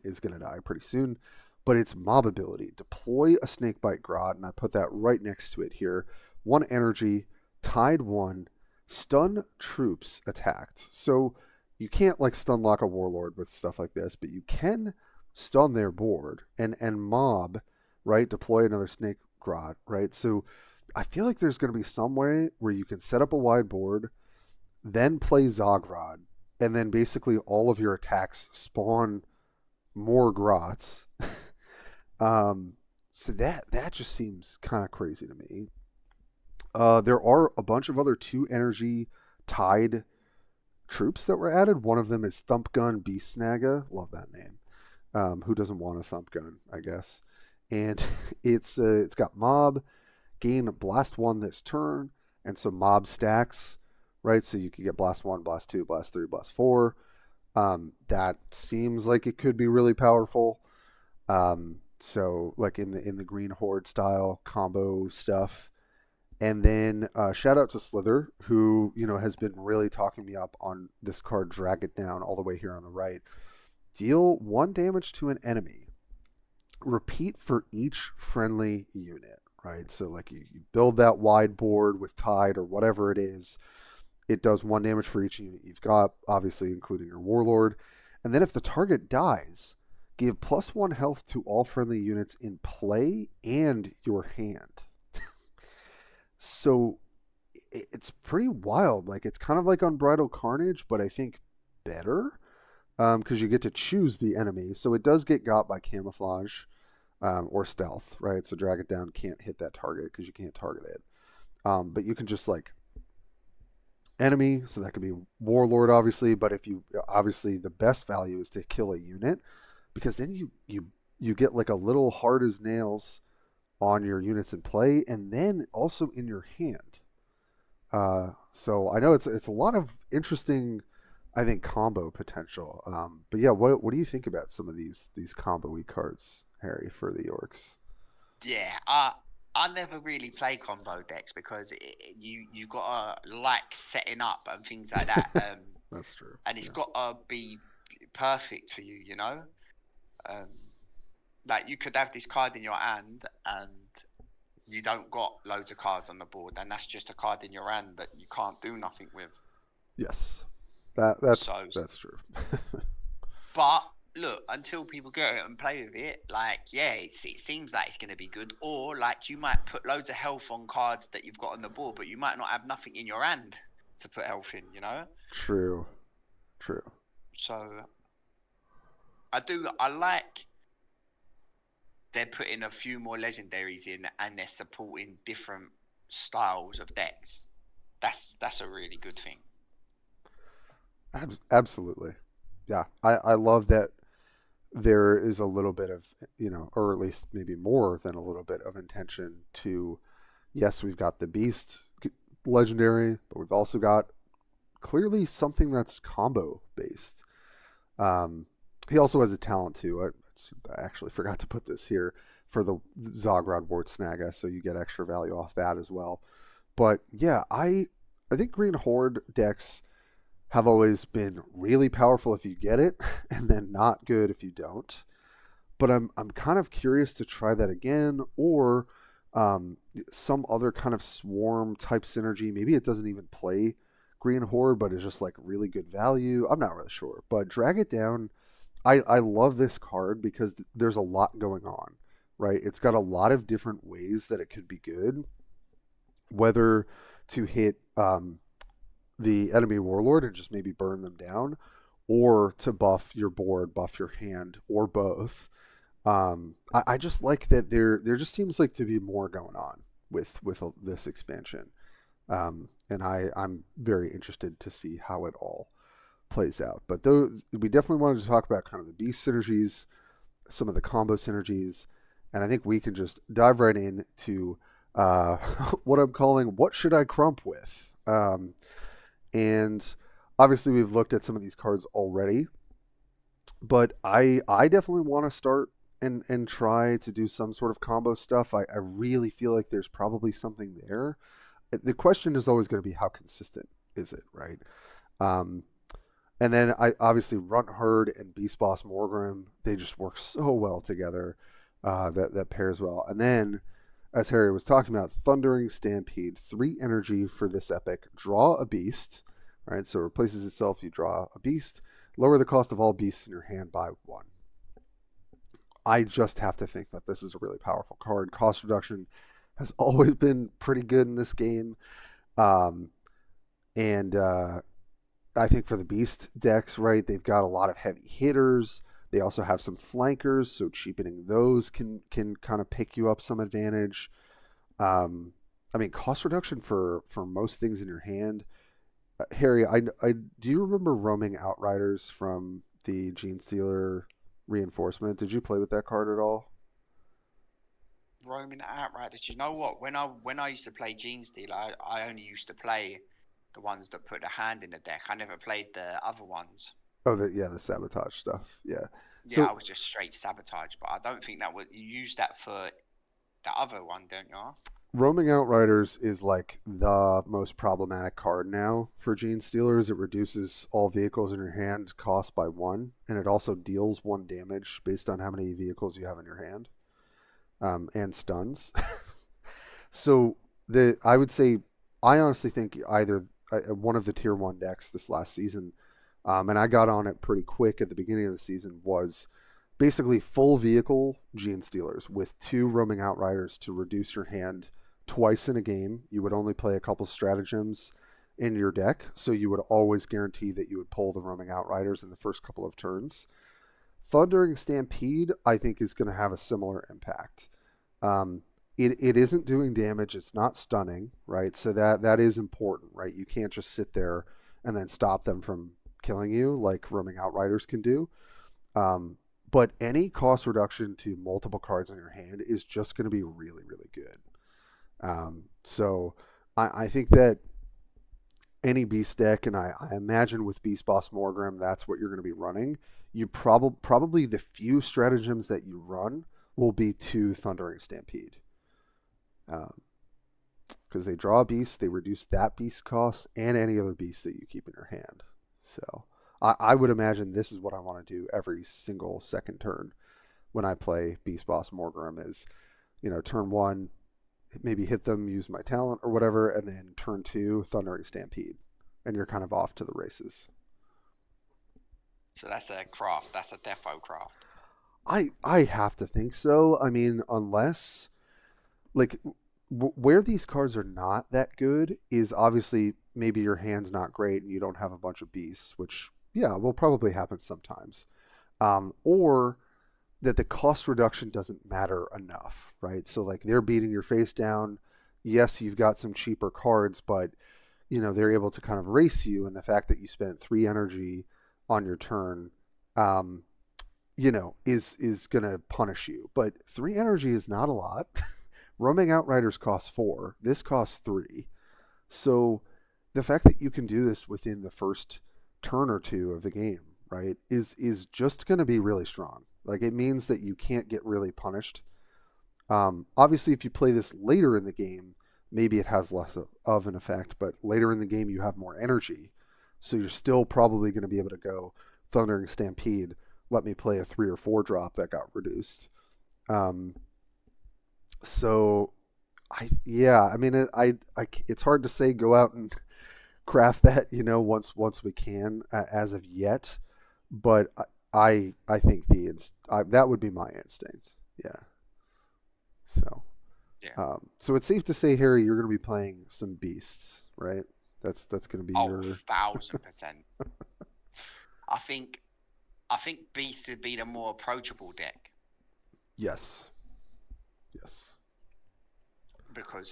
is going to die pretty soon. But its mob ability, deploy a Snakebite Grot, and I put that right next to it here. 1 energy, tied 1, stun troops attacked. So you can't stun lock a Warlord with stuff like this, but you can stun their board and mob, right? Deploy another Snake Grot, right? So I feel like there's going to be some way where you can set up a wide board, then play Zagrod, and then basically all of your attacks spawn more Grots. So that just seems kind of crazy to me. There are a bunch of other 2 energy tied troops that were added. One of them is Thump Gun Beast Snaga. Love that name. Who doesn't want a Thump Gun, I guess? And it's got mob, gain blast 1 this turn, and some mob stacks, right? So you can get blast 1, blast 2, blast 3, blast 4. That seems like it could be really powerful. So in the Green Horde style combo stuff. And then shout out to Slither, who has been really talking me up on this card. Drag It Down all the way here on the right. Deal 1 damage to an enemy. Repeat for each friendly unit, right? So you build that wide board with Tide or whatever it is. It does 1 damage for each unit you've got, obviously including your Warlord. And then if the target dies, give +1 health to all friendly units in play and your hand. So it's pretty wild. It's kind of like Unbridled Carnage, but I think better, because you get to choose the enemy. So it does get got by camouflage or stealth, right? So Drag It Down can't hit that target because you can't target it. But you can just enemy, so that could be Warlord, obviously. But if you obviously the best value is to kill a unit, because then you you get like a little hard as nails on your units in play, and then also in your hand. So I know it's a lot of interesting, I think, combo potential. But yeah, what do you think about some of these combo-y cards, Harry, for the Orcs? Yeah, I never really play combo decks because you gotta like setting up and things like that. That's true. And it's Yeah. gotta be perfect for you, you know. Um, like you could have this card in your hand and you don't got loads of cards on the board, and that's just a card in your hand that you can't do nothing with. Yes. That's So, that's true. but look, until people get it and play with it, like yeah, it seems like it's gonna be good. Or like you might put loads of health on cards that you've got on the board, but you might not have nothing in your hand to put health in, you know. True. True. So I like they're putting a few more legendaries in and they're supporting different styles of decks. That's a really good thing. Absolutely. Yeah. I love that there is a little bit of, or at least maybe more than a little bit of intention to, yes, we've got the Beast legendary, but we've also got clearly something that's combo based. He also has a talent too. I actually forgot to put this here for the Zogrod Wart Snaga, so you get extra value off that as well. But yeah, I think Green Horde decks have always been really powerful if you get it, and then not good if you don't. But I'm kind of curious to try that again, or some other kind of swarm type synergy. Maybe it doesn't even play Green Horde, but it's just like really good value. I'm not really sure. But Drag It Down, I love this card because there's a lot going on, right? It's got a lot of different ways that it could be good, whether to hit the enemy warlord and just maybe burn them down, or to buff your board, buff your hand, or both. I just like that there just seems like to be more going on with this expansion, and I'm very interested to see how it all plays out. But though we definitely wanted to talk about kind of the beast synergies, some of the combo synergies, and I think we can just dive right into what I'm calling "What should I crump with?" And obviously we've looked at some of these cards already, but I definitely want to start and try to do some sort of combo stuff. I really feel like there's probably something there. The question is always going to be how consistent is it, right? Um, and then I obviously Runt Herd and Beast Boss Morgrim, they just work so well together. That pairs well. And then, as Harry was talking about, Thundering Stampede, 3 energy for this epic. Draw a beast, right? So it replaces itself. You draw a beast. Lower the cost of all beasts in your hand by 1. I just have to think that this is a really powerful card. Cost reduction has always been pretty good in this game. Um, and I think for the beast decks, right, they've got a lot of heavy hitters. They also have some flankers, so cheapening those can kind of pick you up some advantage. I mean, cost reduction for most things in your hand. Harry, I do you remember roaming Outriders from the Gene Stealer reinforcement? Did you play with that card at all? Roaming Outriders. You know what? When I used to play Gene Stealer, I only used to play the ones that put a hand in the deck. I never played the other ones. Oh, the sabotage stuff. Yeah. Yeah, So I was just straight sabotage, but I don't think that would you use that for the other one, don't you? roaming Outriders is like the most problematic card now for Gene Stealers. It reduces all vehicles in your hand cost by 1, and it also deals 1 damage based on how many vehicles you have in your hand, and stuns. So I would say I honestly think either one of the tier 1 decks this last season, and I got on it pretty quick at the beginning of the season, was basically full vehicle Gene Stealers with 2 roaming Outriders to reduce your hand twice in a game. You would only play a couple stratagems in your deck, so you would always guarantee that you would pull the roaming Outriders in the first couple of turns. Thundering Stampede, I think, is going to have a similar impact. Um, it isn't doing damage. It's not stunning, right? So that is important, right? You can't just sit there and then stop them from killing you like roaming Outriders can do. Um, but any cost reduction to multiple cards in your hand is just going to be really, really good. So I think that any beast deck, and I imagine with Beast Boss Morgrim, that's what you're going to be running. You probably the few stratagems that you run will be two Thundering Stampede, because they draw a beast, they reduce that beast cost, and any other beast that you keep in your hand. So I would imagine this is what I want to do every single second turn when I play Beast Boss Morgrim. Is turn one, maybe hit them, use my talent or whatever, and then turn two, Thundering Stampede, and you're kind of off to the races. So that's a craft. That's a defo craft. I have to think so. I mean, unless like where these cards are not that good is obviously maybe your hand's not great and you don't have a bunch of beasts, which yeah will probably happen sometimes, or that the cost reduction doesn't matter enough, right? So like they're beating your face down. Yes, you've got some cheaper cards, but they're able to kind of race you, and the fact that you spent 3 energy on your turn, is gonna punish you. But 3 energy is not a lot. Roaming Outriders costs 4. This costs 3. So the fact that you can do this within the first turn or two of the game, right, is just going to be really strong. Like it means that you can't get really punished. Obviously, if you play this later in the game, maybe it has less of an effect. But later in the game, you have more energy, so you're still probably going to be able to go Thundering Stampede. Let me play a 3 or 4 drop that got reduced. So, I mean, it's hard to say go out and craft that, once we can, as of yet, but I think that would be my instinct. Yeah. So, Yeah. so it's safe to say, Harry, you're going to be playing some beasts, right? That's going to be Oh, your 1000%. I think Beast would be the more approachable deck yes, yes, because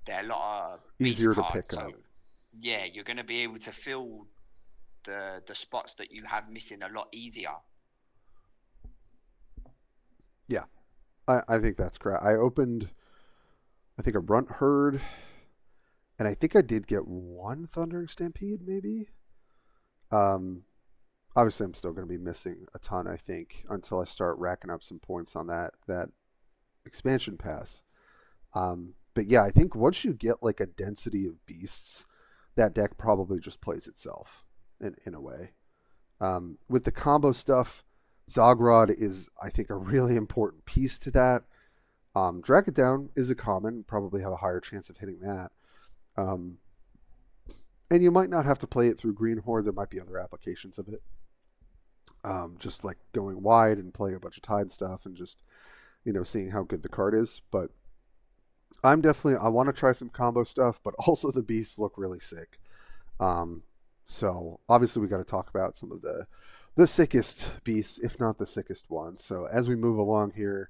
there are a lot of beast easier to cards. pick up. Yeah, you're going to be able to fill the spots that you have missing a lot easier. Yeah, I think that's correct. I opened, I think, a Runt Herd, and I think I did get one Thundering Stampede, maybe. Um, Obviously, I'm still going to be missing a ton, I think, until I start racking up some points on that expansion pass. But yeah, I think once you get like a density of beasts, that deck probably just plays itself in a way. With the combo stuff, Zogrod is, I think, a really important piece to that. Drag It Down is a common, probably have a higher chance of hitting that. Um, and you might not have to play it through Green Horde. There might be other applications of it. Just like going wide and playing a bunch of Tide stuff and just, seeing how good the card is. But I want to try some combo stuff, but also the beasts look really sick. So obviously we got to talk about some of the sickest beasts, if not the sickest one. So as we move along here,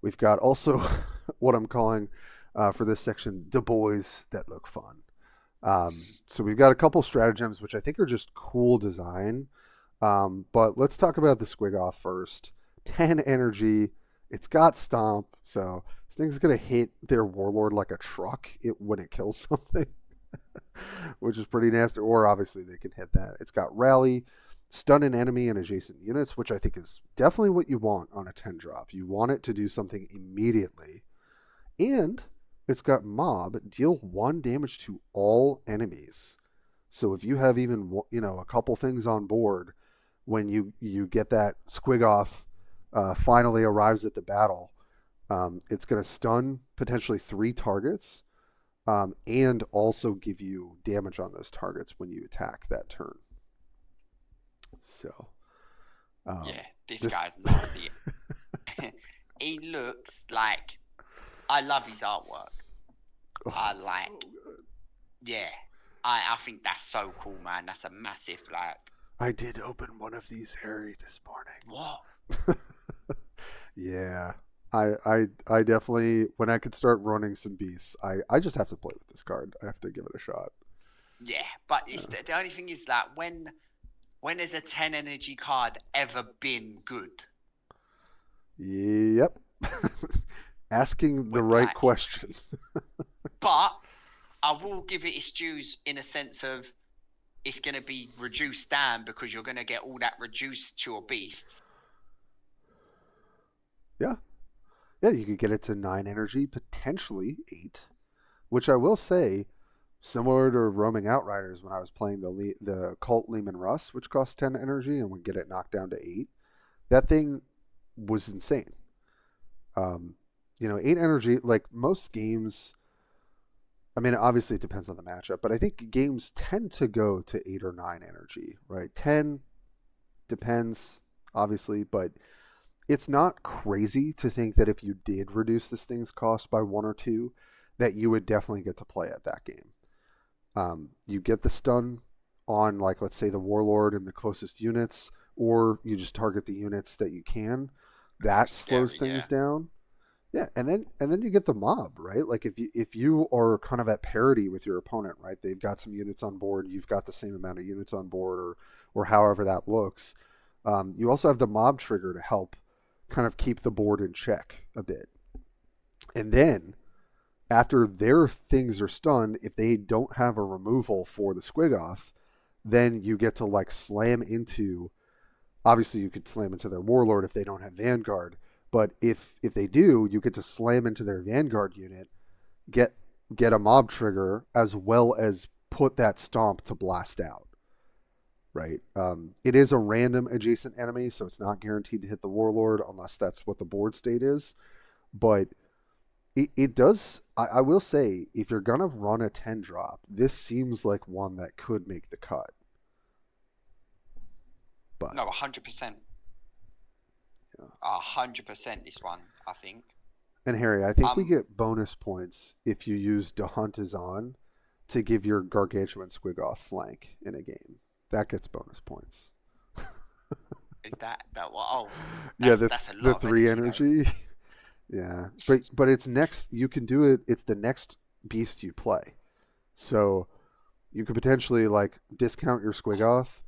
we've got also what I'm calling for this section, the boys that look fun. So we've got a couple stratagems, which I think are just cool design. But let's talk about the Squigoth first. 10 energy. It's got Stomp, so this thing's going to hit their Warlord like a truck when it kills something, which is pretty nasty. Or obviously they can hit that. It's got Rally, stun an enemy and adjacent units, which I think is definitely what you want on a 10 drop. You want it to do something immediately. And it's got Mob, deal 1 damage to all enemies. So if you have even, a couple things on board, when you get that Squigoth finally arrives at the battle, it's going to stun potentially 3 targets, and also give you damage on those targets when you attack that turn. So, yeah, this guy's nasty. He looks like, I love his artwork. I like, so yeah, I think that's so cool, man. That's a massive like. I did open one of these, Harry, this morning. What? Yeah. I definitely, when I could start running some beasts, I just have to play with this card. I have to give it a shot. Yeah, but it's the only thing is that when When has a 10 energy card ever been good? Yep. Asking the When, right like, question. but I will give it its dues in a sense of it's going to be reduced down because you're going to get all that reduced to your beasts. Yeah. Yeah, you could get it to 9 energy, potentially 8, which I will say, similar to roaming outriders when I was playing the Cult Lehman Russ, which costs 10 energy and would get it knocked down to 8. That thing was insane. Um, 8 energy, like most games, I mean, obviously it depends on the matchup, but I think games tend to go to 8 or 9 energy, right? 10 depends, obviously, but it's not crazy to think that if you did reduce this thing's cost by 1 or 2, that you would definitely get to play at that game. You get the stun on, like, let's say the Warlord and the closest units, or you just target the units that you can. That slows Scary, yeah. things down. Yeah, and then you get the mob, right? Like if you are kind of at parity with your opponent, right? They've got some units on board, you've got the same amount of units on board, or however that looks. You also have the mob trigger to help kind of keep the board in check a bit. And then after their things are stunned, if they don't have a removal for the squig off, then you get to like slam into. Obviously, you could slam into their warlord if they don't have Vanguard, but if they do, you get to slam into their Vanguard unit, get get a mob trigger as well as put that stomp to blast out. Right. It is a random adjacent enemy, so it's not guaranteed to hit the warlord unless that's what the board state is. But it does. I will say, if you're gonna run a 10 drop, this seems like one that could make the cut. But No, 100%. yeah. 100% this one, I think. And Harry, I think we Um, get bonus points if you use De Hunt is on to give your gargantuan squig off flank in a game. That gets bonus points. is that what? Oh, Yeah, that's a the lot of 3 energy though. energy. Yeah, but it's next. You can do it. It's the next beast you play, so you could potentially like discount your Squigoth,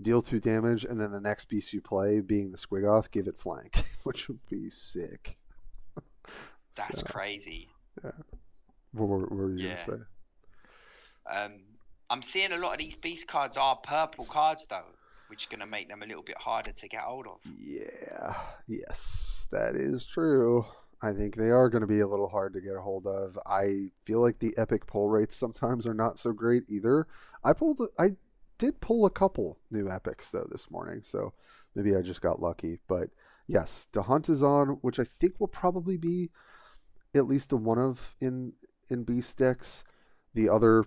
deal 2 damage, and then the next beast you play, being the Squigoth, give it flank, which would be sick. That's So crazy. yeah, what were you gonna Yeah. say? Um, I'm seeing a lot of these beast cards are purple cards though, which is going to make them a little bit harder to get hold of. Yeah, yes, that is true. I think they are going to be a little hard to get a hold of. I feel like the epic pull rates sometimes are not so great either. I did pull a couple new epics though this morning, so maybe I just got lucky. But yes, the hunt is on, which I think will probably be at least a one of in beast decks. The other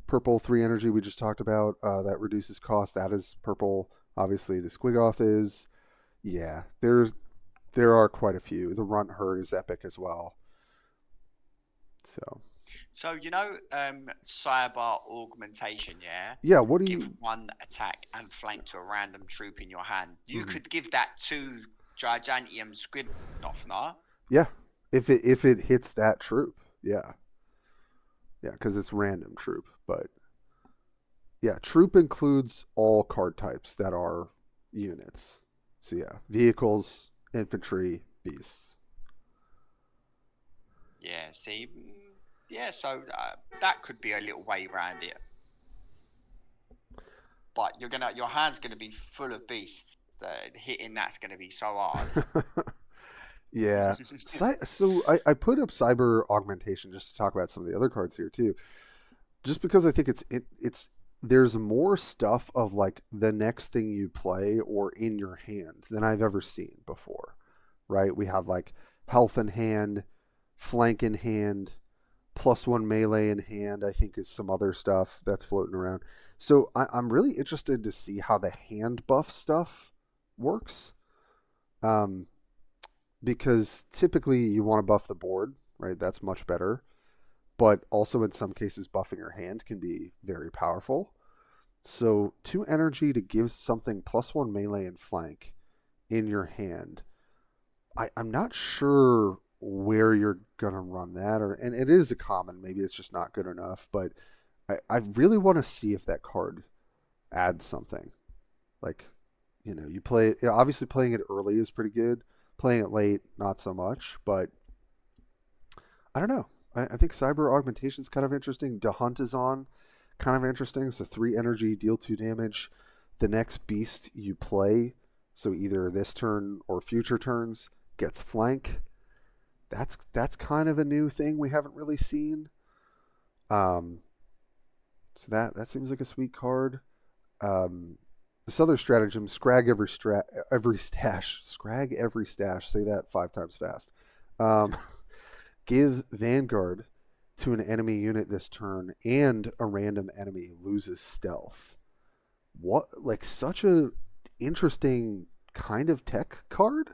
purple 3 energy we just talked about that reduces cost, that is purple. Obviously, the Squigoth is. Yeah, there are quite a few. The Runt Herd is epic as well. So So cyber augmentation, yeah. yeah, what do Give you? one attack and flank to a random troop in your hand. You Mhm. could give that to Gigantium Squid Nothna. Yeah, if it hits that troop, yeah, yeah, because it's random troop. But yeah, troop includes all card types that are units. So yeah, vehicles, infantry, beasts. Yeah, see, yeah. So that could be a little way around it. But your hand's gonna be full of beasts. Hitting that's gonna be so hard. Yeah. So I put up cyber augmentation just to talk about some of the other cards here too. Just because I think it's there's more stuff of like the next thing you play or in your hand than I've ever seen before. Right? We have like health in hand, flank in hand, +1 melee in hand, I think is some other stuff that's floating around. So I'm really interested to see how the hand buff stuff works. Um, because typically you want to buff the board, right? That's much better. But also in some cases, buffing your hand can be very powerful. So 2 energy to give something +1 melee and flank in your hand. I'm not sure where you're gonna run that, or and it is a common. Maybe it's just not good enough, but I really want to see if that card adds something. Like, you play it. Obviously, playing it early is pretty good. Playing it late, not so much. But I don't know. I think Cyber Augmentation is kind of interesting. The Hunt is on, kind of interesting. So 3 energy, deal 2 damage. The next beast you play, so either this turn or future turns, gets flank. That's kind of a new thing we haven't really seen. Um, so that seems like a sweet card. This other stratagem, every stash, scrag every stash. Say that 5 times fast. Um, give Vanguard to an enemy unit this turn, and a random enemy loses stealth. What, like, such a interesting kind of tech card.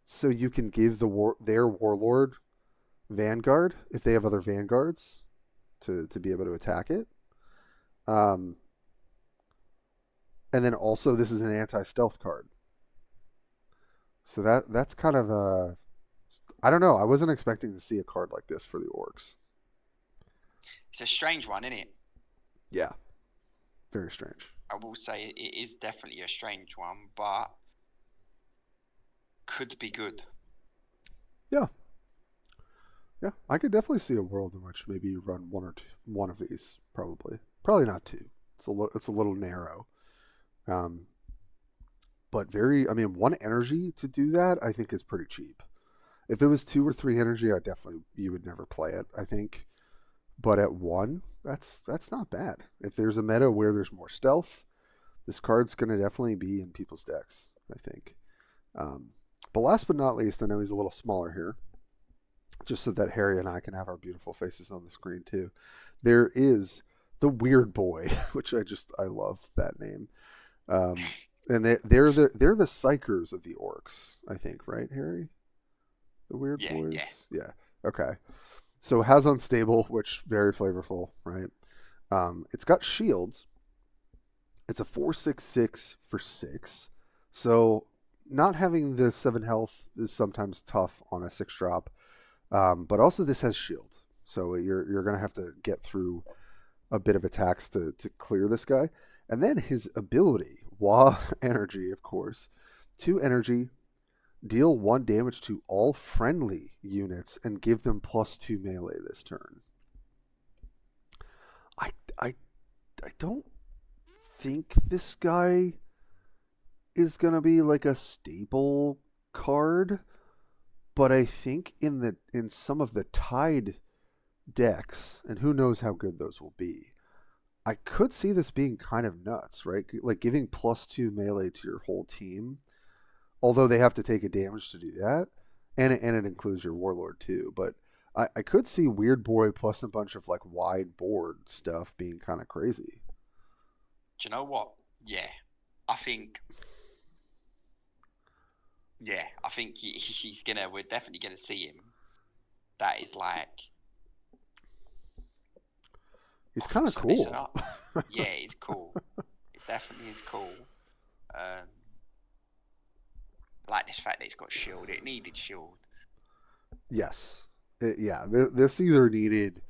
So you can give their warlord Vanguard if they have other Vanguards to be able to attack it. Um, and then also this is an anti-stealth card. So that's kind of a, I don't know. I wasn't expecting to see a card like this for the Orkz. It's a strange one, isn't it? Yeah, very strange. I will say it is definitely a strange one, but could be good. Yeah. Yeah, I could definitely see a world in which maybe you run one of these. Probably not two. It's a little narrow. Um, but very. I mean, 1 energy to do that, I think, is pretty cheap. If it was 2 or 3 energy, you would never play it, I think. But at 1, that's not bad. If there's a meta where there's more stealth, this card's gonna definitely be in people's decks, I think. But last but not least, I know he's a little smaller here, just so that Harry and I can have our beautiful faces on the screen too. There is the Weird Boy, which I love that name. And they're the psychers of the Orkz, I think, right, Harry? The Weird Boys? Yeah. Okay. So it has unstable, which very flavorful, right? It's got shield. It's a 4/6/6 for 6. So not having the 7 health is sometimes tough on a 6 drop. But also this has shield. So you're gonna have to get through a bit of attacks to clear this guy. And then his ability, Wah Energy, of course. 2 energy, deal 1 damage to all friendly units and give them +2 melee this turn. I, I, I don't think this guy is going to be like a staple card, but I think in some of the tied decks, and who knows how good those will be, I could see this being kind of nuts, right? Like giving +2 melee to your whole team, although they have to take a damage to do that, and it includes your warlord too. But I could see Weird Boy plus a bunch of like wide board stuff being kind of crazy. Do you know what? Yeah, I think. Yeah, I think he's gonna. We're definitely gonna see him. That is like. He's kind of cool. Yeah, he's cool. It definitely is cool. Like this fact that he's got shield. It needed shield. Yes. This either needed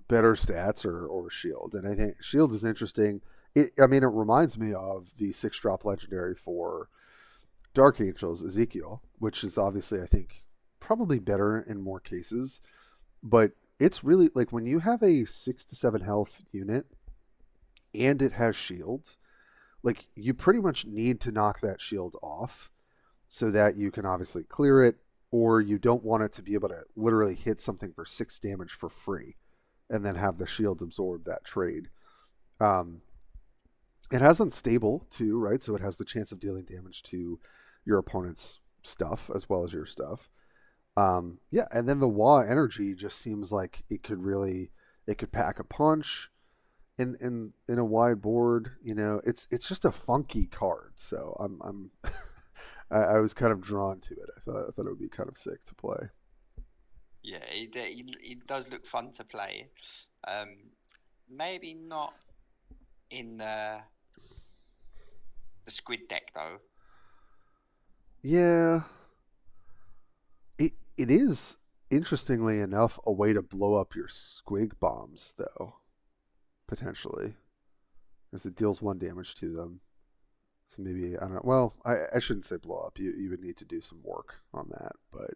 better stats or shield. And I think shield is interesting. It reminds me of the 6-drop legendary for Dark Angels, Ezekiel, which is obviously, I think, probably better in more cases. But it's really like when you have a 6 to 7 health unit and it has shield, like you pretty much need to knock that shield off so that you can obviously clear it, or you don't want it to be able to literally hit something for 6 damage for free and then have the shield absorb that trade. It has unstable too, right? So it has the chance of dealing damage to your opponent's stuff as well as your stuff. Yeah, and then the Wah Energy just seems like it could pack a punch in a wide board. It's just a funky card. So I'm I was kind of drawn to it. I thought it would be kind of sick to play. Yeah, it does look fun to play. Maybe not in the squid deck though. Yeah. It is, interestingly enough, a way to blow up your squig bombs, though, potentially, as it deals 1 damage to them. So maybe I don't know. Well, I shouldn't say blow up. You would need to do some work on that, but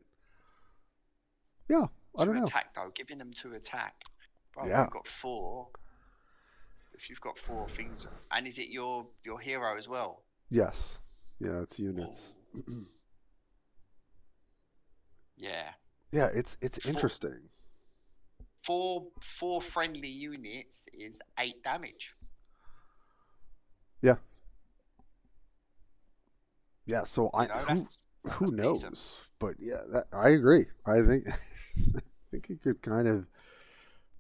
yeah, I To don't know. attack though, giving them to attack. Bro, Yeah. you've got four. If you've got four things, and is it your hero as well? Yes. Yeah, it's Oh, units. yeah. Yeah, it's Four, interesting. four friendly units is 8 damage. Yeah. Yeah, so I You know, who that's decent. knows? But yeah, that I agree. I think I think it could kind of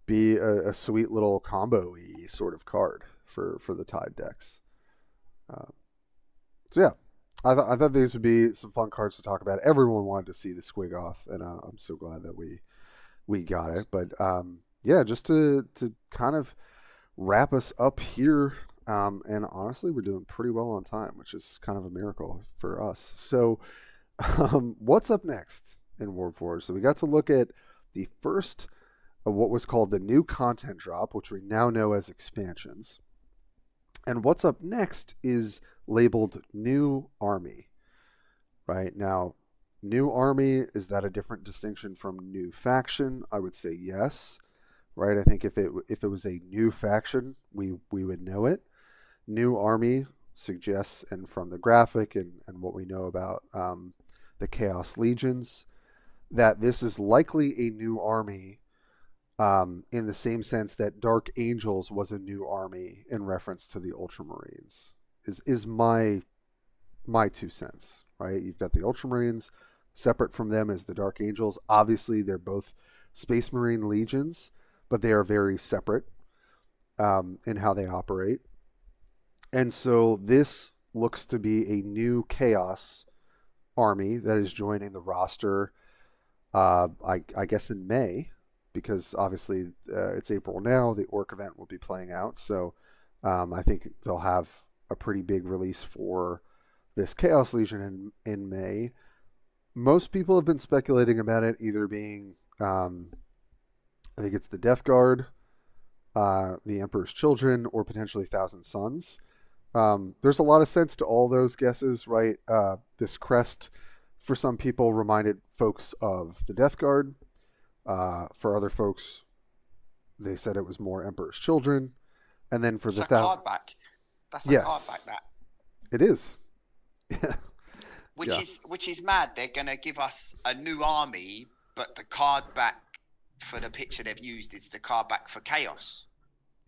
be a sweet little combo-y sort of card for the Tide decks. Um, so yeah, I thought these would be some fun cards to talk about. Everyone wanted to see the squig off, and I'm so glad that we got it. But yeah, just to kind of wrap us up here. And honestly, we're doing pretty well on time, which is kind of a miracle for us. So, what's up next in Warpforge? So we got to look at the first of what was called the new content drop, which we now know as expansions. And what's up next is labeled New Army. Right now, New Army, is that a different distinction from New Faction? I would say yes. Right, I think if it was a new faction, we would know it. New Army suggests, and from the graphic and what we know about the Chaos Legions, that this is likely a new army in the same sense that Dark Angels was a new army in reference to the Ultramarines. Is my 2 cents, right? You've got the Ultramarines, separate from them is the Dark Angels. Obviously, they're both Space Marine legions, but they are very separate in how they operate. And so this looks to be a new Chaos army that is joining the roster, I guess, in May, because obviously it's April now. The Orc event will be playing out. So I think they'll have a pretty big release for this Chaos Legion in May. Most people have been speculating about it either being, I think it's the Death Guard, the Emperor's Children, or potentially Thousand Sons. There's a lot of sense to all those guesses, right? This crest, for some people, reminded folks of the Death Guard. For other folks, they said it was more Emperor's Children. And then for It's the a card back. That's a card back. yes, That it is. which Yeah. is mad. They're gonna give us a new army, but the card back for the picture they've used is the card back for chaos.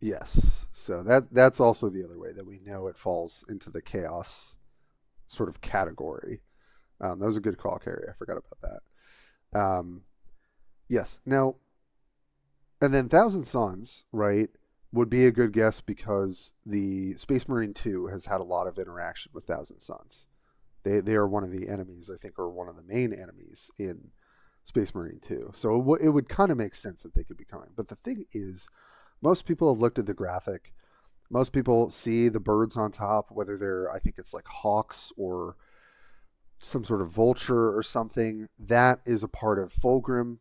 Yes. So that's also the other way that we know it falls into the chaos sort of category. That was a good call, Carrie. I forgot about that. Yes. Now, and then Thousand Sons, right, would be a good guess because the Space Marine 2 has had a lot of interaction with Thousand Sons. They are one of the enemies, I think, or one of the main enemies in Space Marine 2. So it would kind of make sense that they could be coming. But the thing is, most people have looked at the graphic. Most people see the birds on top, whether they're, I think it's like hawks or some sort of vulture or something. That is a part of Fulgrim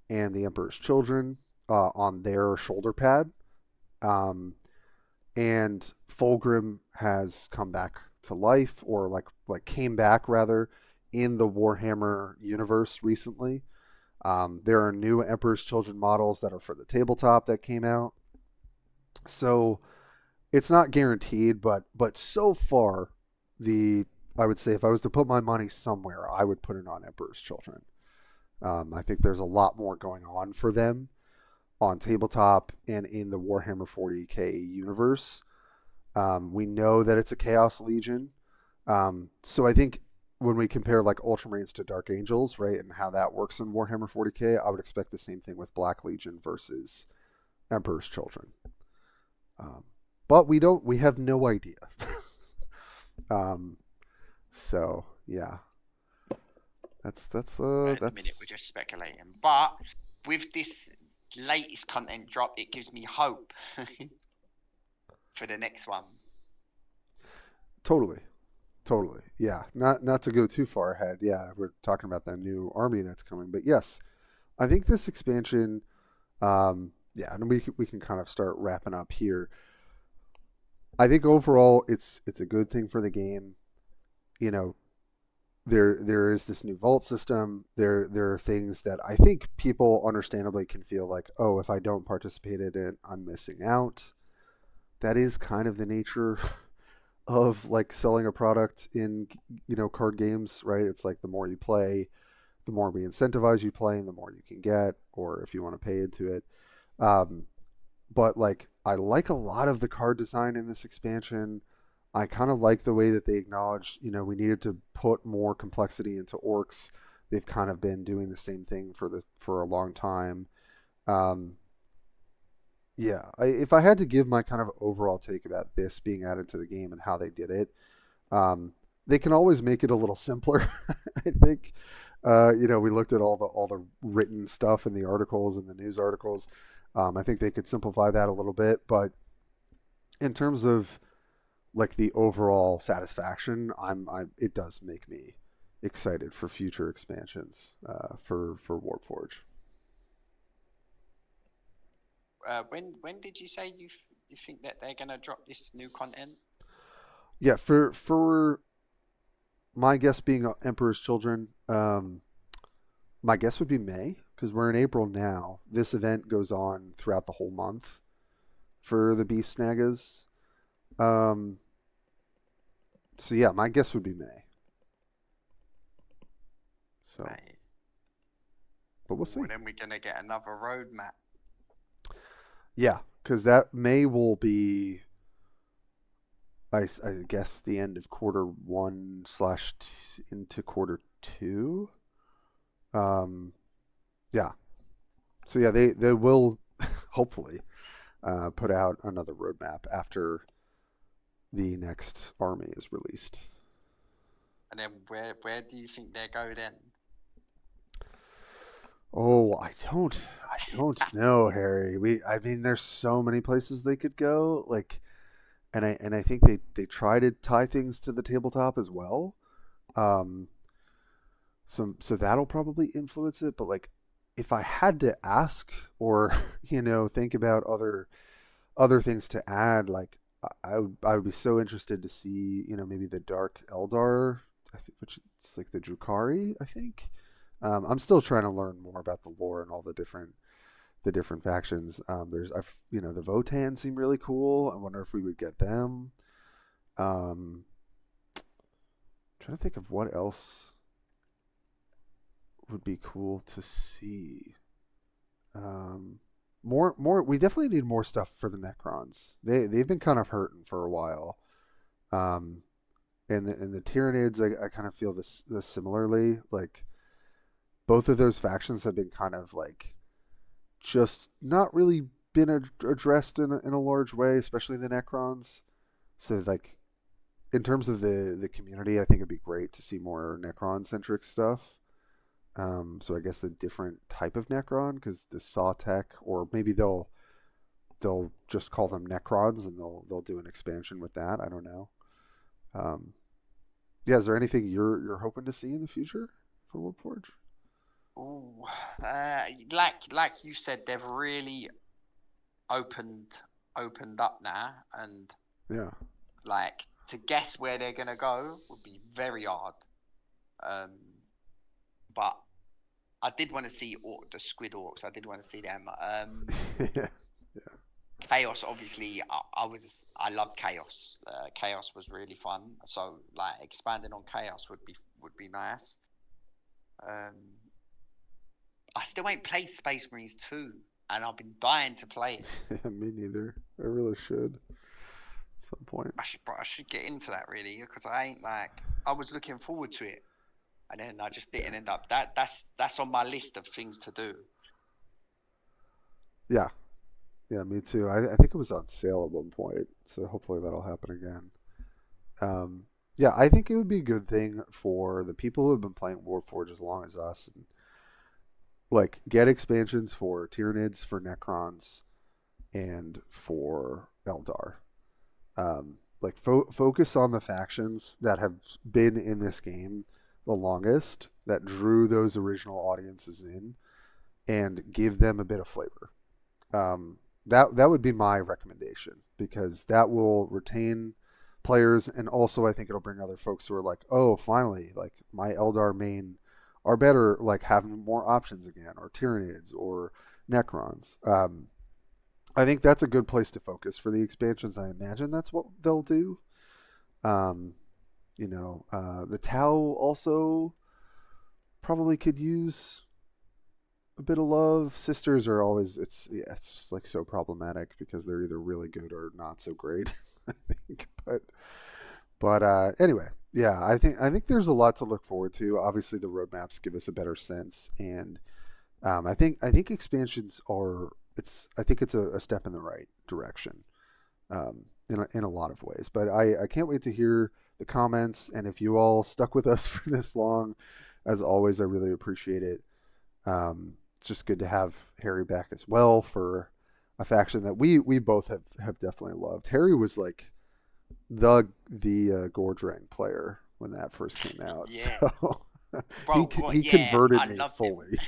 and the Emperor's Children on their shoulder pad. Um, and Fulgrim has come back to life, or like came back rather, in the Warhammer universe recently. There are new Emperor's Children models that are for the tabletop that came out. So it's not guaranteed, but so far, the I would say if I was to put my money somewhere, I would put it on Emperor's Children. I think there's a lot more going on for them on tabletop and in the Warhammer 40k universe. We know that it's a Chaos Legion, so I think when we compare like Ultramarines to Dark Angels, right, and how that works in Warhammer 40k, I would expect the same thing with Black Legion versus Emperor's Children. But we have no idea. um, so yeah, At the minute, we're just speculating. But with this latest content drop, it gives me hope for the next one. totally. Totally. Yeah. Not to go too far ahead. Yeah, we're talking about that new army that's coming. But yes, I think this expansion, yeah, and we can kind of start wrapping up here. I think overall it's a good thing for the game. You know, there is this new vault system. There are things that I think people understandably can feel like, oh, if I don't participate in it, I'm missing out. That is kind of the nature of like selling a product in card games, right? It's like the more you play, the more we incentivize you playing, the more you can get, or if you want to pay into it. Um, but like I like a lot of the card design in this expansion. I kind of like the way that they acknowledge, we needed to put more complexity into orcs. They've kind of been doing the same thing for a long time. Um, yeah, if I had to give my kind of overall take about this being added to the game and how they did it, um, they can always make it a little simpler. I think, we looked at all the written stuff in the articles and the news articles. I think they could simplify that a little bit, but in terms of like the overall satisfaction, it does make me excited for future expansions for Warpforge. When did you say you think that they're gonna drop this new content? Yeah, for my guess being Emperor's Children, my guess would be May because we're in April now. This event goes on throughout the whole month for the Beast Snagas. Um, so yeah, my guess would be May. So, Right. but we'll Ooh, see. then we're gonna get another roadmap. Yeah, because that May will be, I guess, the end of quarter one slash into quarter two. Um, yeah. So yeah, they will hopefully put out another roadmap after the next army is released. And then where do you think they go then? Oh, I don't know, Harry. I mean, there's so many places they could go. Like, and I think they try to tie things to the tabletop as well. Um, so that'll probably influence it. But like, if I had to ask or think about other things to add, like I would be so interested to see maybe the Dark Eldar, which is like the Drukhari, I think. I'm still trying to learn more about the lore and all the different factions. The Votan seem really cool. I wonder if we would get them. Um, trying to think of what else would be cool to see. Um, more. We definitely need more stuff for the Necrons. They've been kind of hurting for a while. Um, and the Tyranids, I kind of feel this similarly. Like both of those factions have been kind of like just not really been addressed in a large way, especially the Necrons. So like in terms of the community, I think it'd be great to see more Necron centric stuff. So I guess a different type of Necron because the Saw Tech, or maybe they'll just call them Necrons and they'll do an expansion with that. I don't know. Um, yeah, is there anything you're hoping to see in the future for Warpforge? Ooh, like you said, they've really opened opened up now, and Yeah. like to guess where they're gonna go would be very hard. Um, but I did want to see the Squid Orcs. I did want to see them. Yeah. Chaos, obviously, I loved Chaos. Chaos was really fun. So like expanding on Chaos would be nice. Um, I still ain't played Space Marines 2, and I've been dying to play it. Yeah, me neither. I really should at some point. I should get into that really because I ain't like I was looking forward to it, and then I just Yeah. didn't end up. That's on my list of things to do. Yeah. Yeah, me too. I think it was on sale at one point, so hopefully that'll happen again. Yeah, I think it would be a good thing for the people who have been playing Warforged as long as us, and like get expansions for Tyranids, for Necrons, and for Eldar. Like focus on the factions that have been in this game the longest, that drew those original audiences in, and give them a bit of flavor. That would be my recommendation because that will retain players, and also I think it'll bring other folks who are like, oh, finally, like my Eldar main are better, like having more options again, or Tyranids or Necrons. I think that's a good place to focus for the expansions. I imagine that's what they'll do. Um, the Tau also probably could use a bit of love. Sisters are always it's just like so problematic because they're either really good or not so great. I think, but anyway, yeah, I think there's a lot to look forward to. Obviously, the roadmaps give us a better sense, and I think expansions are I think it's a step in the right direction, in a lot of ways. But I can't wait to hear the comments, and if you all stuck with us for this long, as always, I really appreciate it. It's just good to have Harry back as well for a faction that we both have definitely loved. Harry was like the Gordrang player when that first came out, Yeah, so bro. he Yeah, converted I me loved him. fully.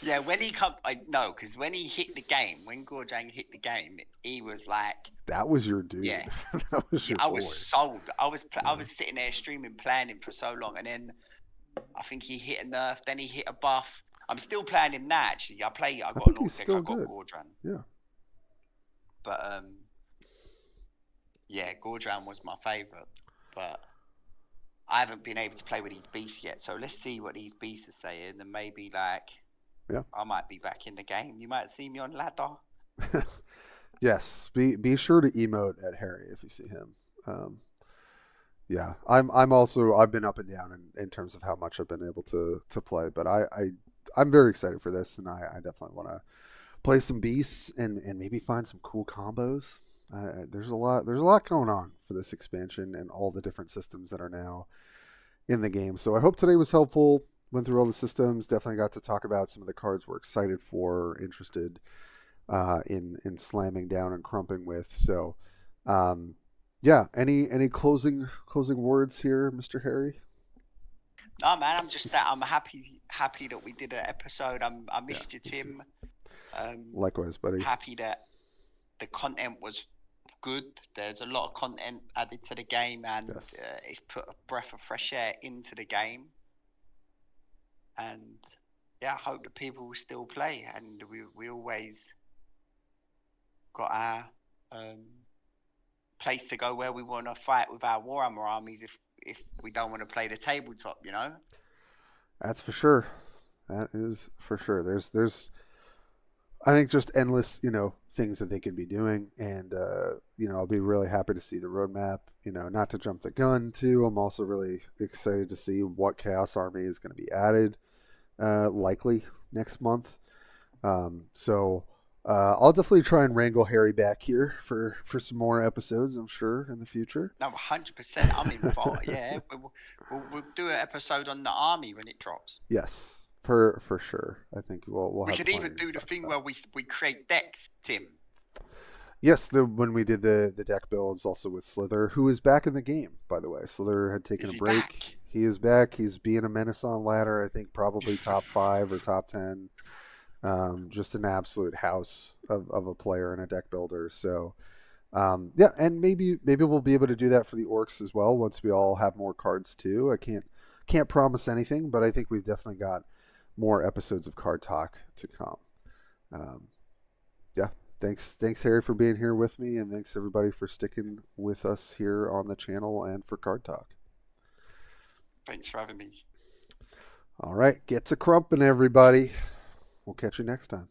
Yeah, when he come, I know because when he hit the game, when Gorjang hit the game, he was like, That was your dude. yeah, That was yeah. your I boy. was sold. I Yeah. was sitting there streaming, playing him for so long, and then I think he hit a nerf, then he hit a buff. I'm still playing him now. Actually, I I got an think he's Orkz deck. I still got good. Gordran, Yeah. but yeah, Gordran was my favorite, but I haven't been able to play with these beasts yet. So let's see what these beasts are saying, and maybe like Yeah. I might be back in the game. You might see me on ladder. Yes. Be sure to emote at Harry if you see him. Um, yeah. I'm also I've been up and down in terms of how much I've been able to play, but I'm very excited for this, and I definitely want to play some beasts and maybe find some cool combos. There's a lot going on for this expansion and all the different systems that are now in the game. So I hope today was helpful. Went through all the systems. Definitely got to talk about some of the cards we're excited for, interested in slamming down and crumping with. So, um, yeah. Any closing words here, Mr. Harry? No, man, I'm just that I'm happy that we did an episode. I Yeah, missed you, me too. Tim. Likewise, buddy. Happy that the content was good. There's a lot of content added to the game, and Yes. it's put a breath of fresh air into the game. And yeah, I hope that people will still play. And we always got our place to go where we want to fight with our Warhammer armies if we don't want to play the tabletop, you know. That's for sure. That is for sure. There's I think just endless, things that they could be doing, and I'll be really happy to see the roadmap. Not to jump the gun too. I'm also really excited to see what Chaos Army is going to be added, likely next month. So I'll definitely try and wrangle Harry back here for some more episodes. I'm sure in the future. No, 100%. I'm involved. Yeah, we'll do an episode on the army when it drops. Yes, for sure. I think we'll We have could plenty even to do the talk thing about. where we create decks, Tim. Yes, when we did the deck builds also with Slither, who is back in the game, by the way. Slither had taken Is a he break. back? He is back. He's being a menace on ladder. I think probably top 5 or top 10. Just an absolute house of a player and a deck builder. So yeah, and maybe we'll be able to do that for the Orcs as well once we all have more cards too. I can't promise anything, but I think we've definitely got more episodes of Card Talk to come. Um, yeah, thanks Harry for being here with me, and thanks everybody for sticking with us here on the channel and for Card Talk. Thanks for having me. All right, get to crumping, everybody. We'll catch you next time.